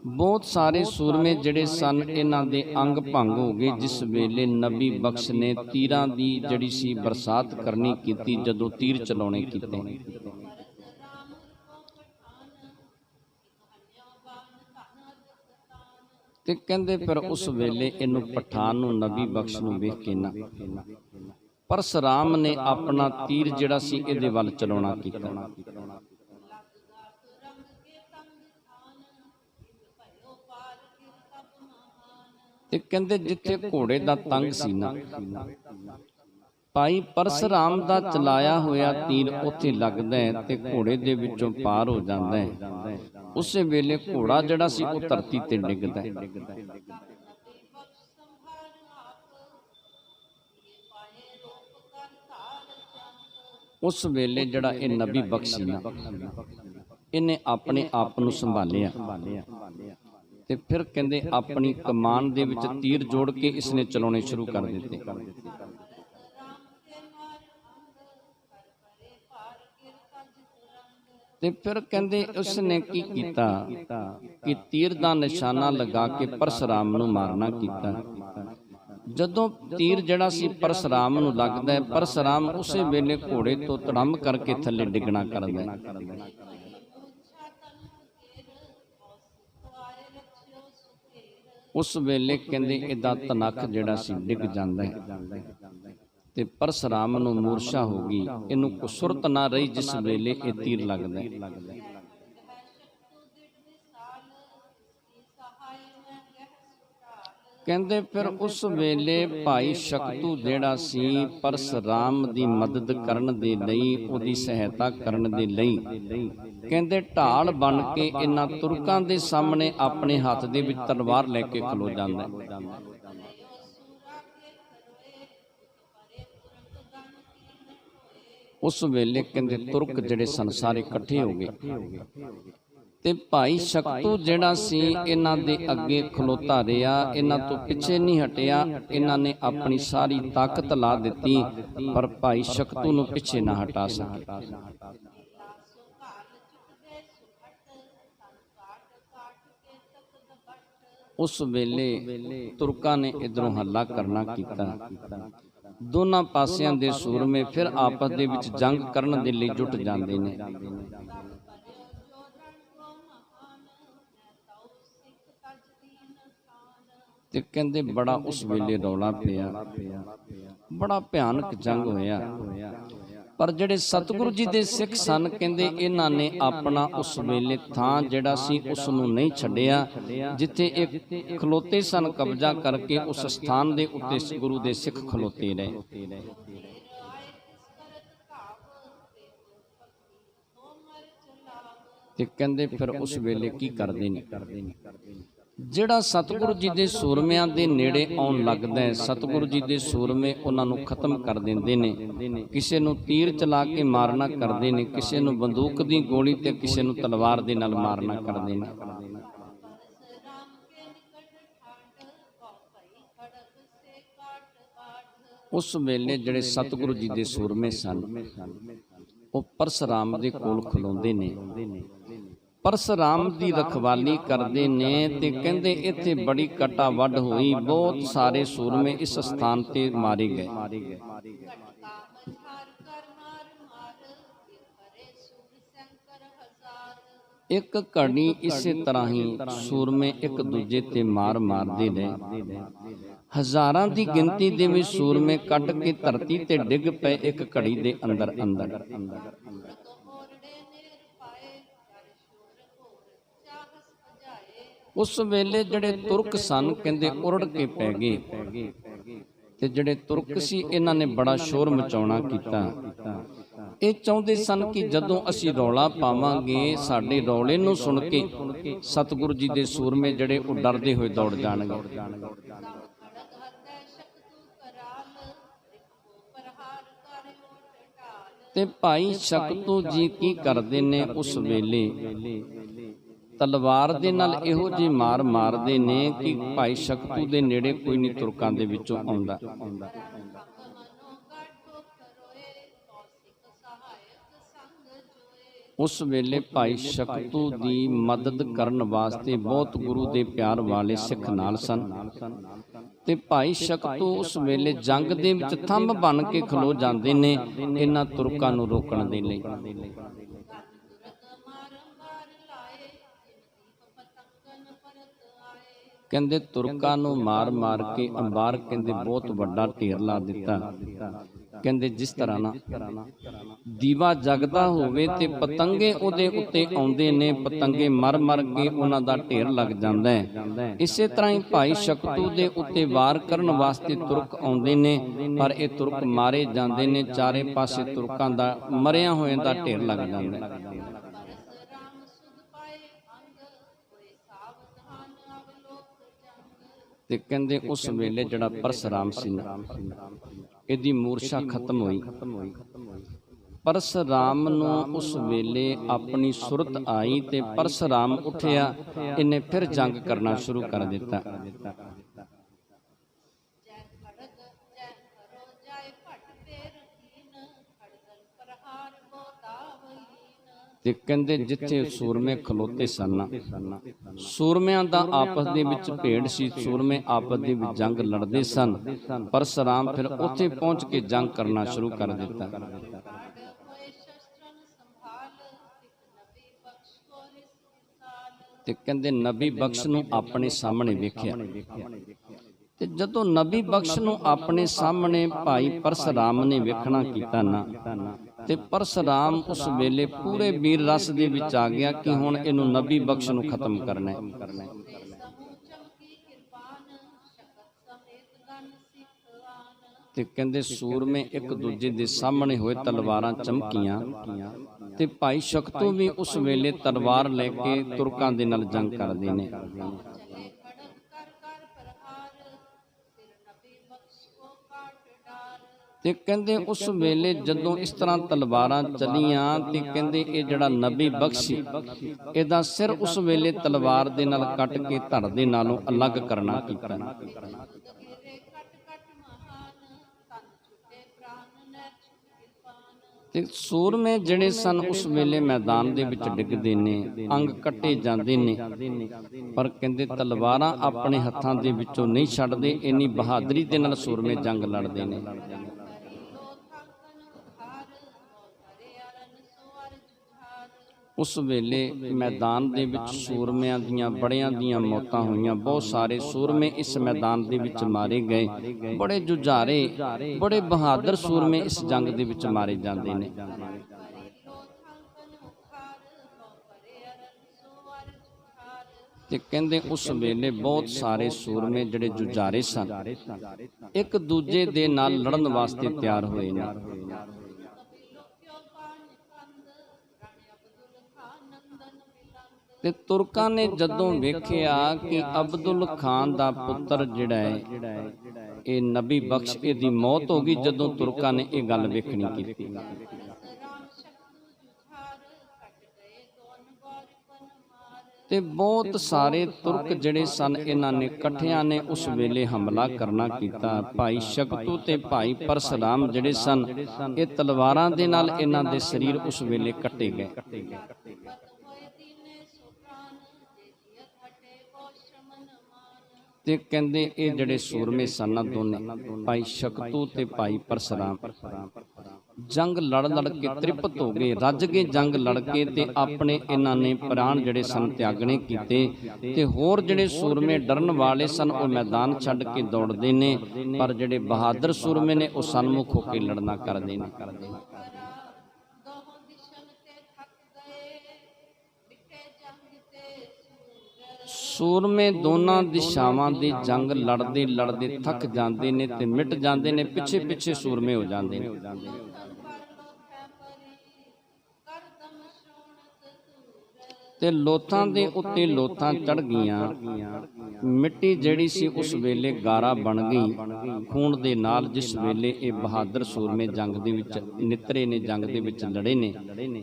ਬਹੁਤ ਸਾਰੇ ਸੂਰਮੇ ਜਿਹੜੇ ਸਨ ਇਹਨਾਂ ਦੇ ਅੰਗ ਭੰਗ ਹੋ ਗਏ। ਜਿਸ ਵੇਲੇ ਨਬੀ ਬਖਸ਼ ਨੇ ਤੀਰਾਂ ਦੀ ਜਿਹੜੀ ਸੀ ਬਰਸਾਤ ਕਰਨੀ ਕੀਤੀ, ਜਦੋਂ ਤੀਰ ਚਲਾਉਣੇ ਕੀਤੇ। ਤੇ ਕਹਿੰਦੇ ਫਿਰ ਉਸ ਵੇਲੇ ਇਹਨੂੰ ਪਠਾਨ ਨੂੰ ਨਬੀ ਬਖਸ਼ ਨੂੰ ਵੇਖ ਕੇ ਨਾ ਪਰਸਰਾਮ ਨੇ ਆਪਣਾ ਤੀਰ ਜਿਹੜਾ ਸੀ ਇਹਦੇ ਵੱਲ ਚਲਾਉਣਾ ਕੀਤਾ। ਤੇ ਕਹਿੰਦੇ ਜਿੱਥੇ ਘੋੜੇ ਦਾ ਤੰਗ ਸੀ ਨਾ, ਭਾਈ ਪਰਸਰਾਮ ਦਾ ਚਲਾਇਆ ਹੋਇਆ ਤੀਰ ਉੱਥੇ ਲੱਗਦਾ ਹੈ ਤੇ ਘੋੜੇ ਦੇ ਵਿੱਚੋਂ ਪਾਰ ਹੋ ਜਾਂਦਾ ਹੈ। ਉਸੇ ਵੇਲੇ ਘੋੜਾ ਜਿਹੜਾ ਸੀ ਉਹ ਧਰਤੀ ਤੇ ਡਿੱਗਦਾ ਹੈ। ਉਸ ਵੇਲੇ ਜਿਹੜਾ ਇਹ ਨਬੀ ਬਖਸ਼ ਸੀ ਨਾ, ਇਹਨੇ ਆਪਣੇ ਆਪ ਨੂੰ ਸੰਭਾਲਿਆ ਤੇ ਫਿਰ ਕਹਿੰਦੇ ਆਪਣੀ ਕਮਾਨ ਦੇ ਵਿੱਚ ਤੀਰ ਜੋੜ ਕੇ ਇਸਨੇ ਚਲਾਉਣੇ ਸ਼ੁਰੂ ਕਰ ਦਿੱਤੇ। ਤੇ ਫਿਰ ਕਹਿੰਦੇ ਉਸਨੇ ਕੀ ਕੀਤਾ ਕਿ ਤੀਰ ਦਾ ਨਿਸ਼ਾਨਾ ਲਗਾ ਕੇ ਪਰਸਰਾਮ ਨੂੰ ਮਾਰਨਾ ਕੀਤਾ। ਜਦੋਂ ਤੀਰ ਜਿਹੜਾ ਸੀ ਪਰਸਰਾਮ ਨੂੰ ਲੱਗਦਾ ਹੈ, ਪਰਸਰਾਮ ਉਸੇ ਵੇਲੇ ਘੋੜੇ ਤੋਂ ਧੜਮ ਕਰਕੇ ਥੱਲੇ ਡਿੱਗਣਾ ਕਰਦਾ ਹੈ। ਉਸ ਵੇਲੇ ਕਹਿੰਦੇ ਇਹਦਾ ਤਨਖ ਜਿਹੜਾ ਸੀ ਡਿੱਗ ਜਾਂਦਾ ਹੈ ਤੇ ਪਰਸਰਾਮ ਨੂੰ ਮੂਰਛਾ ਹੋ ਗਈ, ਇਹਨੂੰ ਕੋਈ ਸੁਰਤ ਨਾ ਰਹੀ ਜਿਸ ਵੇਲੇ ਇਹ ਤੀਰ ਲੱਗਦਾ ਹੈ। ਕਹਿੰਦੇ ਫਿਰ ਉਸ ਵੇਲੇ ਭਾਈ ਸ਼ਕਤੂ ਜਿਹੜਾ ਸੀ ਪਰਸਰਾਮ ਦੀ ਮਦਦ ਕਰਨ ਦੇ ਲਈ, ਉਹਦੀ ਸਹਾਇਤਾ ਕਰਨ ਦੇ ਲਈ, ਕਹਿੰਦੇ ਢਾਲ ਬਣ ਕੇ ਇਹਨਾਂ ਤੁਰਕਾਂ ਦੇ ਸਾਹਮਣੇ ਆਪਣੇ ਹੱਥ ਦੇ ਵਿੱਚ ਤਲਵਾਰ ਲੈ ਕੇ ਖਲੋ ਜਾਂਦਾ ਹੈ। ਉਸ ਵੇਲੇ ਕਹਿੰਦੇ ਤੁਰਕ ਜਿਹੜੇ ਸਨ ਸਾਰੇ ਇਕੱਠੇ ਹੋ ਗਏ ਤੇ ਭਾਈ ਸ਼ਕਤੂ ਜਿਹੜਾ ਸੀ ਇਹਨਾਂ ਦੇ ਅੱਗੇ ਖਲੋਤਾ ਰਿਹਾ, ਇਹਨਾਂ ਤੋਂ ਪਿੱਛੇ ਨਹੀਂ ਹਟਿਆ। ਇਹਨਾਂ ਨੇ ਆਪਣੀ ਸਾਰੀ ਤਾਕਤ ਲਾ ਦਿੱਤੀ ਪਰ ਭਾਈ ਸ਼ਕਤੂ ਨੂੰ ਪਿੱਛੇ ਨਾ ਹਟਾ ਸਕੇ। ਉਸ ਵੇਲੇ ਤੁਰਕਾਂ ਨੇ ਇਧਰੋਂ ਹੱਲਾ ਕਰਨਾ ਕੀਤਾ। ਦੋਨਾਂ ਪਾਸਿਆਂ ਦੇ ਸੂਰਮੇ ਫਿਰ ਆਪਸ ਦੇ ਵਿੱਚ ਜੰਗ ਕਰਨ ਦੇ ਲਈ ਜੁਟ ਜਾਂਦੇ ਨੇ। ਤੇ ਕਹਿੰਦੇ ਬੜਾ ਉਸ ਵੇਲੇ ਰੌਲਾ ਪਿਆ, ਬੜਾ ਭਿਆਨਕ ਜੰਗ ਹੋਇਆ। ਪਰ ਜਿਹੜੇ ਸਤਿਗੁਰੂ ਜੀ ਦੇ ਸਿੱਖ ਸਨ, ਕਹਿੰਦੇ ਇਹਨਾਂ ਨੇ ਆਪਣਾ ਉਸ ਵੇਲੇ ਥਾਂ ਜਿਹੜਾ ਸੀ ਉਸ ਨੂੰ ਨਹੀਂ ਛੱਡਿਆ। ਜਿੱਥੇ ਇੱਕ ਖਲੋਤੇ ਸਨ, ਕਬਜ਼ਾ ਕਰਕੇ ਉਸ ਸਥਾਨ ਦੇ ਉੱਤੇ ਗੁਰੂ ਦੇ ਸਿੱਖ ਖਲੋਤੇ ਰਹੇ। ਤੇ ਕਹਿੰਦੇ ਫਿਰ ਉਸ ਵੇਲੇ ਕੀ ਕਰਦੇ ਨੇ, ਜਿਹੜਾ ਸਤਿਗੁਰੂ ਜੀ ਦੇ ਸੂਰਮਿਆਂ ਦੇ ਨੇੜੇ ਆਉਣ ਲੱਗਦਾ ਹੈ, ਸਤਿਗੁਰੂ ਜੀ ਦੇ ਸੂਰਮੇ ਉਹਨਾਂ ਨੂੰ ਖਤਮ ਕਰ ਦਿੰਦੇ ਨੇ। ਕਿਸੇ ਨੂੰ ਤੀਰ ਚਲਾ ਕੇ ਮਾਰਨਾ ਕਰਦੇ ਨੇ, ਕਿਸੇ ਨੂੰ ਬੰਦੂਕ ਦੀ ਗੋਲੀ ਤੇ ਕਿਸੇ ਨੂੰ ਤਲਵਾਰ ਦੇ ਨਾਲ ਮਾਰਨਾ ਕਰਦੇ ਨੇ। ਉਸ ਵੇਲੇ ਜਿਹੜੇ ਸਤਿਗੁਰੂ ਜੀ ਦੇ ਸੂਰਮੇ ਸਨ, ਉਹ ਪਰਸਰਾਮ ਦੇ ਕੋਲ ਖਲੋਂਦੇ ਨੇ, ਪਰਸਰਾਮ ਦੀ ਰਖਵਾਲੀ ਕਰਦੇ ਨੇ। ਤੇ ਕਹਿੰਦੇ ਇੱਥੇ ਬੜੀ ਕਟਾ ਵੱਢ ਹੋਈ, ਬਹੁਤ ਸਾਰੇ ਸੂਰਮੇ ਇਸ ਸਥਾਨ ਤੇ ਮਾਰੇ ਗਏ। ਇੱਕ ਘੜੀ ਇਸੇ ਤਰ੍ਹਾਂ ਹੀ ਸੂਰਮੇ ਇੱਕ ਦੂਜੇ ਤੇ ਮਾਰਦੇ ਰਹੇ। ਹਜ਼ਾਰਾਂ ਦੀ ਗਿਣਤੀ ਦੇ ਵਿੱਚ ਸੂਰਮੇ ਕੱਟ ਕੇ ਧਰਤੀ ਤੇ ਡਿੱਗ ਪਏ ਇੱਕ ਘੜੀ ਦੇ ਅੰਦਰ। ਉਸ ਵੇਲੇ ਜਿਹੜੇ ਤੁਰਕ ਸਨ, ਕਹਿੰਦੇ ਉਰੜ ਕੇ ਪੈ ਗਏ। ਤੇ ਜਿਹੜੇ ਤੁਰਕ ਸੀ, ਇਹਨਾਂ ਨੇ ਬੜਾ ਸ਼ੋਰ ਮਚਾਉਣਾ ਕੀਤਾ। ਇਹ ਚਾਹੁੰਦੇ ਸਨ ਕਿ ਜਦੋਂ ਅਸੀਂ ਰੌਲਾ ਪਾਵਾਂਗੇ, ਸਾਡੇ ਰੌਲੇ ਨੂੰ ਸੁਣ ਕੇ ਸਤਿਗੁਰੂ ਜੀ ਦੇ ਸੂਰਮੇ ਜਿਹੜੇ ਉਹ ਡਰਦੇ ਹੋਏ ਦੌੜ ਜਾਣਗੇ। ਤੇ ਭਾਈ ਸ਼ਕਤੂ ਜੀ ਕੀ ਕਰਦੇ ਨੇ, ਉਸ ਵੇਲੇ ਤਲਵਾਰ ਦੇ ਨਾਲ ਇਹੋ ਜਿਹੀ ਮਾਰ ਮਾਰਦੇ ਨੇ ਕਿ ਭਾਈ ਸ਼ਕਤੂ ਦੇ ਨੇੜੇ ਕੋਈ ਨਹੀਂ ਤੁਰਕਾਂ ਦੇ ਵਿੱਚੋਂ ਆਉਂਦਾ। ਉਸ ਵੇਲੇ ਭਾਈ ਸ਼ਕਤੂ ਦੀ ਮਦਦ ਕਰਨ ਵਾਸਤੇ ਬਹੁਤ ਗੁਰੂ ਦੇ ਪਿਆਰ ਵਾਲੇ ਸਿੱਖ ਨਾਲ ਸਨ। ਤੇ ਭਾਈ ਸ਼ਕਤੂ ਉਸ ਵੇਲੇ ਜੰਗ ਦੇ ਵਿੱਚ ਥੰਮ ਬਣ ਕੇ ਖਲੋ ਜਾਂਦੇ ਨੇ ਇਹਨਾਂ ਤੁਰਕਾਂ ਨੂੰ ਰੋਕਣ ਦੇ ਲਈ। ਕਹਿੰਦੇ ਤੁਰਕਾਂ ਨੂੰ ਮਾਰ ਕੇ ਅੰਬਾਰ ਕਹਿੰਦੇ ਬਹੁਤ ਵੱਡਾ ਢੇਰ ਲਾ ਦਿੱਤਾ। ਕਹਿੰਦੇ ਜਿਸ ਤਰ੍ਹਾਂ ਨਾ ਦੀਵਾ ਜਗਦਾ ਹੋਵੇ ਤੇ ਪਤੰਗੇ ਉਹਦੇ ਉੱਤੇ ਆਉਂਦੇ ਨੇ, ਪਤੰਗੇ ਮਰ ਕੇ ਉਹਨਾਂ ਦਾ ਢੇਰ ਲੱਗ ਜਾਂਦਾ ਹੈ। ਇਸੇ ਤਰ੍ਹਾਂ ਹੀ ਭਾਈ ਸ਼ਕਤੂ ਦੇ ਉੱਤੇ ਵਾਰ ਕਰਨ ਵਾਸਤੇ ਤੁਰਕ ਆਉਂਦੇ ਨੇ, ਪਰ ਇਹ ਤੁਰਕ ਮਾਰੇ ਜਾਂਦੇ ਨੇ। ਚਾਰੇ ਪਾਸੇ ਤੁਰਕਾਂ ਦਾ ਮਰਿਆ ਹੋਇਆਂ ਦਾ ਢੇਰ ਲੱਗ ਜਾਂਦਾ ਹੈ। ਤੇ ਕਹਿੰਦੇ ਉਸ ਵੇਲੇ ਜਿਹੜਾ ਪਰਸਰਾਮ ਸੀ ਨਾ, ਇਹਦੀ ਮੂਰਛਾ ਖਤਮ ਹੋਈ। ਪਰਸਰਾਮ ਨੂੰ ਉਸ ਵੇਲੇ ਆਪਣੀ ਸੁਰਤ ਆਈ ਤੇ ਪਰਸਰਾਮ ਉੱਠਿਆ, ਇਹਨੇ ਫਿਰ ਜੰਗ ਕਰਨਾ ਸ਼ੁਰੂ ਕਰ ਦਿੱਤਾ। ਤੇ ਕਹਿੰਦੇ ਜਿੱਥੇ ਸੂਰਮੇ ਖਲੋਤੇ ਸਨ, ਸੂਰਮਿਆਂ ਦਾ ਆਪਸ ਦੇ ਵਿੱਚ ਭੇੜ ਸੀ, ਸੂਰਮੇ ਆਪਸ ਦੇ ਵਿੱਚ ਜੰਗ ਲੜਦੇ ਸਨ। ਪਰਸਰਾਮ ਫਿਰ ਉੱਥੇ ਪਹੁੰਚ ਕੇ ਜੰਗ ਕਰਨਾ ਸ਼ੁਰੂ ਕਰ ਦਿੱਤਾ। ਤੇ ਕਹਿੰਦੇ ਨਬੀ ਬਖਸ਼ ਨੂੰ ਆਪਣੇ ਸਾਹਮਣੇ ਵੇਖਿਆ। ਤੇ ਜਦੋਂ ਨਬੀ ਬਖਸ਼ ਨੂੰ ਆਪਣੇ ਸਾਹਮਣੇ ਭਾਈ ਪਰਸਰਾਮ ਨੇ ਵੇਖਣਾ ਕੀਤਾ ਨਾ, ਤੇ ਪਰਸਰਾਮ ਉਸ ਵੇਲੇ ਪੂਰੇ ਵੀਰ ਰਸ ਦੇ ਵਿੱਚ ਆ ਗਿਆ ਕਿ ਹੁਣ ਇਹਨੂੰ ਨਬੀ ਬਖਸ਼ ਨੂੰ ਖਤਮ ਕਰਨਾ ਹੈ। ਤੇ ਕਹਿੰਦੇ ਸੂਰਮੇ ਇੱਕ ਦੂਜੇ ਦੇ ਸਾਹਮਣੇ ਹੋਏ, ਤਲਵਾਰਾਂ ਚਮਕੀਆਂ। ਤੇ ਭਾਈ ਸ਼ਕਤੂ ਵੀ ਉਸ ਵੇਲੇ ਤਲਵਾਰ ਲੈ ਕੇ ਤੁਰਕਾਂ ਦੇ ਨਾਲ ਜੰਗ ਕਰਦੇ ਨੇ। ਤੇ ਕਹਿੰਦੇ ਉਸ ਵੇਲੇ ਜਦੋਂ ਇਸ ਤਰ੍ਹਾਂ ਤਲਵਾਰਾਂ ਚਲੀਆਂ, ਤੇ ਕਹਿੰਦੇ ਇਹ ਜਿਹੜਾ ਨਬੀ ਬਖਸ਼ ਸੀ, ਇਹਦਾ ਸਿਰ ਉਸ ਵੇਲੇ ਤਲਵਾਰ ਦੇ ਨਾਲ ਕੱਟ ਕੇ ਧੜ ਦੇ ਨਾਲੋਂ ਅਲੱਗ ਕਰਨਾ ਕੀਤਾ। ਤੇ ਸੂਰਮੇ ਜਿਹੜੇ ਸਨ ਉਸ ਵੇਲੇ ਮੈਦਾਨ ਦੇ ਵਿੱਚ ਡਿੱਗਦੇ ਨੇ, ਅੰਗ ਕੱਟੇ ਜਾਂਦੇ ਨੇ, ਪਰ ਕਹਿੰਦੇ ਤਲਵਾਰਾਂ ਆਪਣੇ ਹੱਥਾਂ ਦੇ ਵਿੱਚੋਂ ਨਹੀਂ ਛੱਡਦੇ। ਇੰਨੀ ਬਹਾਦਰੀ ਦੇ ਨਾਲ ਸੂਰਮੇ ਜੰਗ ਲੜਦੇ ਨੇ। ਉਸ ਵੇਲੇ ਮੈਦਾਨ ਦੇ ਵਿੱਚ ਸੂਰਮਿਆਂ ਦੀਆਂ ਬੜਿਆਂ ਦੀਆਂ ਮੌਤਾਂ ਹੋਈਆਂ। ਬਹੁਤ ਸਾਰੇ ਸੂਰਮੇ ਇਸ ਮੈਦਾਨ ਦੇ ਵਿੱਚ ਮਾਰੇ ਗਏ। ਬੜੇ ਜੁਝਾਰੇ, ਬੜੇ ਬਹਾਦਰ ਸੂਰਮੇ ਇਸ ਜੰਗ ਦੇ ਵਿੱਚ ਮਾਰੇ ਜਾਂਦੇ ਨੇ। ਤੇ ਕਹਿੰਦੇ ਉਸ ਵੇਲੇ ਬਹੁਤ ਸਾਰੇ ਸੂਰਮੇ ਜਿਹੜੇ ਜੁਝਾਰੇ ਸਨ, ਇੱਕ ਦੂਜੇ ਦੇ ਨਾਲ ਲੜਨ ਵਾਸਤੇ ਤਿਆਰ ਹੋਏ ਨੇ। ਤੇ ਤੁਰਕਾਂ ਨੇ ਜਦੋਂ ਵੇਖਿਆ ਕਿ ਅਬਦੁਲ ਖਾਨ ਦਾ ਪੁੱਤਰ ਜਿਹੜਾ ਹੈ ਇਹ ਨਬੀ ਬਖਸ਼, ਇਹਦੀ ਮੌਤ ਹੋ ਗਈ, ਜਦੋਂ ਤੁਰਕਾਂ ਨੇ ਇਹ ਗੱਲ ਵੇਖਣੀ ਕੀਤੀ, ਤੇ ਬਹੁਤ ਸਾਰੇ ਤੁਰਕ ਜਿਹੜੇ ਸਨ ਇਹਨਾਂ ਨੇ ਇਕੱਠਿਆਂ ਨੇ ਉਸ ਵੇਲੇ ਹਮਲਾ ਕਰਨਾ ਕੀਤਾ। ਭਾਈ ਸ਼ਕਤੂ ਤੇ ਭਾਈ ਪਰਸਰਾਮ ਜਿਹੜੇ ਸਨ, ਇਹ ਤਲਵਾਰਾਂ ਦੇ ਨਾਲ ਇਹਨਾਂ ਦੇ ਸਰੀਰ ਉਸ ਵੇਲੇ ਕੱਟੇ ਗਏ। ਤੇ ਕਹਿੰਦੇ ਇਹ ਜਿਹੜੇ ਸੂਰਮੇ ਸਨ ਦੋਨੇ, ਭਾਈ ਸ਼ਕਤੂ ਤੇ ਭਾਈ ਪਰਸਰਾਮ, ਜੰਗ ਲੜ ਲੜ ਕੇ ਤ੍ਰਿਪਤ ਹੋ ਗਏ, ਰੱਜ ਗਏ ਜੰਗ ਲੜ ਕੇ। ਤੇ ਆਪਣੇ ਇਹਨਾਂ ਨੇ ਪ੍ਰਾਣ ਜਿਹੜੇ ਸਨ ਤਿਆਗਣੇ ਕੀਤੇ। ਤੇ ਹੋਰ ਜਿਹੜੇ ਸੂਰਮੇ ਡਰਨ ਵਾਲੇ ਸਨ ਉਹ ਮੈਦਾਨ ਛੱਡ ਕੇ ਦੌੜਦੇ ਨੇ, ਪਰ ਜਿਹੜੇ ਬਹਾਦਰ ਸੂਰਮੇ ਨੇ ਉਹ ਸਨਮੁਖ ਹੋ ਕੇ ਲੜਨਾ ਕਰਦੇ ਨੇ। ਸੂਰਮੇ ਦੋਨਾਂ ਦਿਸ਼ਾਵਾਂ ਦੀ ਜੰਗ ਲੜਦੇ ਲੜਦੇ ਥੱਕ ਜਾਂਦੇ ਨੇ ਤੇ ਮਿਟ ਜਾਂਦੇ ਨੇ, ਪਿੱਛੇ ਪਿੱਛੇ ਸੂਰਮੇ ਹੋ ਜਾਂਦੇ ਨੇ। ਤੇ ਲੋਥਾਂ ਦੇ ਉੱਤੇ ਲੋਥਾਂ ਚੜ ਗਈਆਂ। ਮਿੱਟੀ ਜਿਹੜੀ ਸੀ ਉਸ ਵੇਲੇ ਗਾਰਾ ਬਣ ਗਈ ਖੂਨ ਦੇ ਨਾਲ, ਜਿਸ ਵੇਲੇ ਇਹ ਬਹਾਦਰ ਸੂਰਮੇ ਜੰਗ ਦੇ ਵਿੱਚ ਨਿਤਰੇ ਨੇ, ਜੰਗ ਦੇ ਵਿੱਚ ਲੜੇ ਨੇ।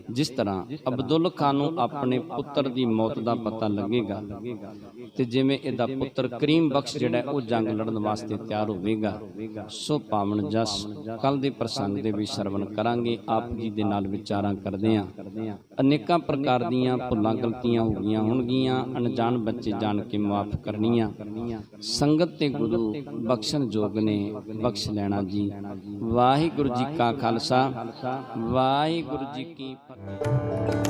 ਜਿਸ ਤਰ੍ਹਾਂ ਅਬਦੁਲ ਖਾਨ ਨੂੰ ਆਪਣੇ ਪੁੱਤਰ ਦੀ ਮੌਤ ਦਾ ਪਤਾ ਲੱਗੇਗਾ, ਤੇ ਜਿਵੇਂ ਇਹਦਾ ਪੁੱਤਰ ਕਰੀਮ ਬਖਸ਼ ਜਿਹੜਾ ਉਹ ਜੰਗ ਲੜਨ ਵਾਸਤੇ ਤਿਆਰ ਹੋਵੇਗਾ। ਸੋ ਪਾਵਨ ਜਸ ਕੱਲ ਦੇ ਪ੍ਰਸੰਗ ਦੇ ਵਿੱਚ ਸਰਵਣ ਕਰਾਂਗੇ। ਆਪ ਜੀ ਦੇ ਨਾਲ ਵਿਚਾਰਾਂ ਕਰਦੇ ਹਾਂ। ਅਨੇਕਾਂ ਪ੍ਰਕਾਰ ਦੀਆਂ ਭੁੱਲਾਂ ਗਲਤੀਆਂ ਹੋ ਗਈਆਂ ਹੋਣਗੀਆਂ, ਅਣਜਾਣ ਬੱਚੇ ਜਾਣ ਕੇ ਮਾਫ ਕਰਨੀਆਂ। ਸੰਗਤ ਤੇ ਗੁਰੂ ਬਖਸ਼ਣ ਜੋਗ ਨੇ, ਬਖਸ਼ ਲੈਣਾ ਜੀ। ਵਾਹਿਗੁਰੂ ਜੀ ਕਾ ਖਾਲਸਾ, ਵਾਹਿਗੁਰੂ ਜੀ ਕੀ ਫਤਿਹ।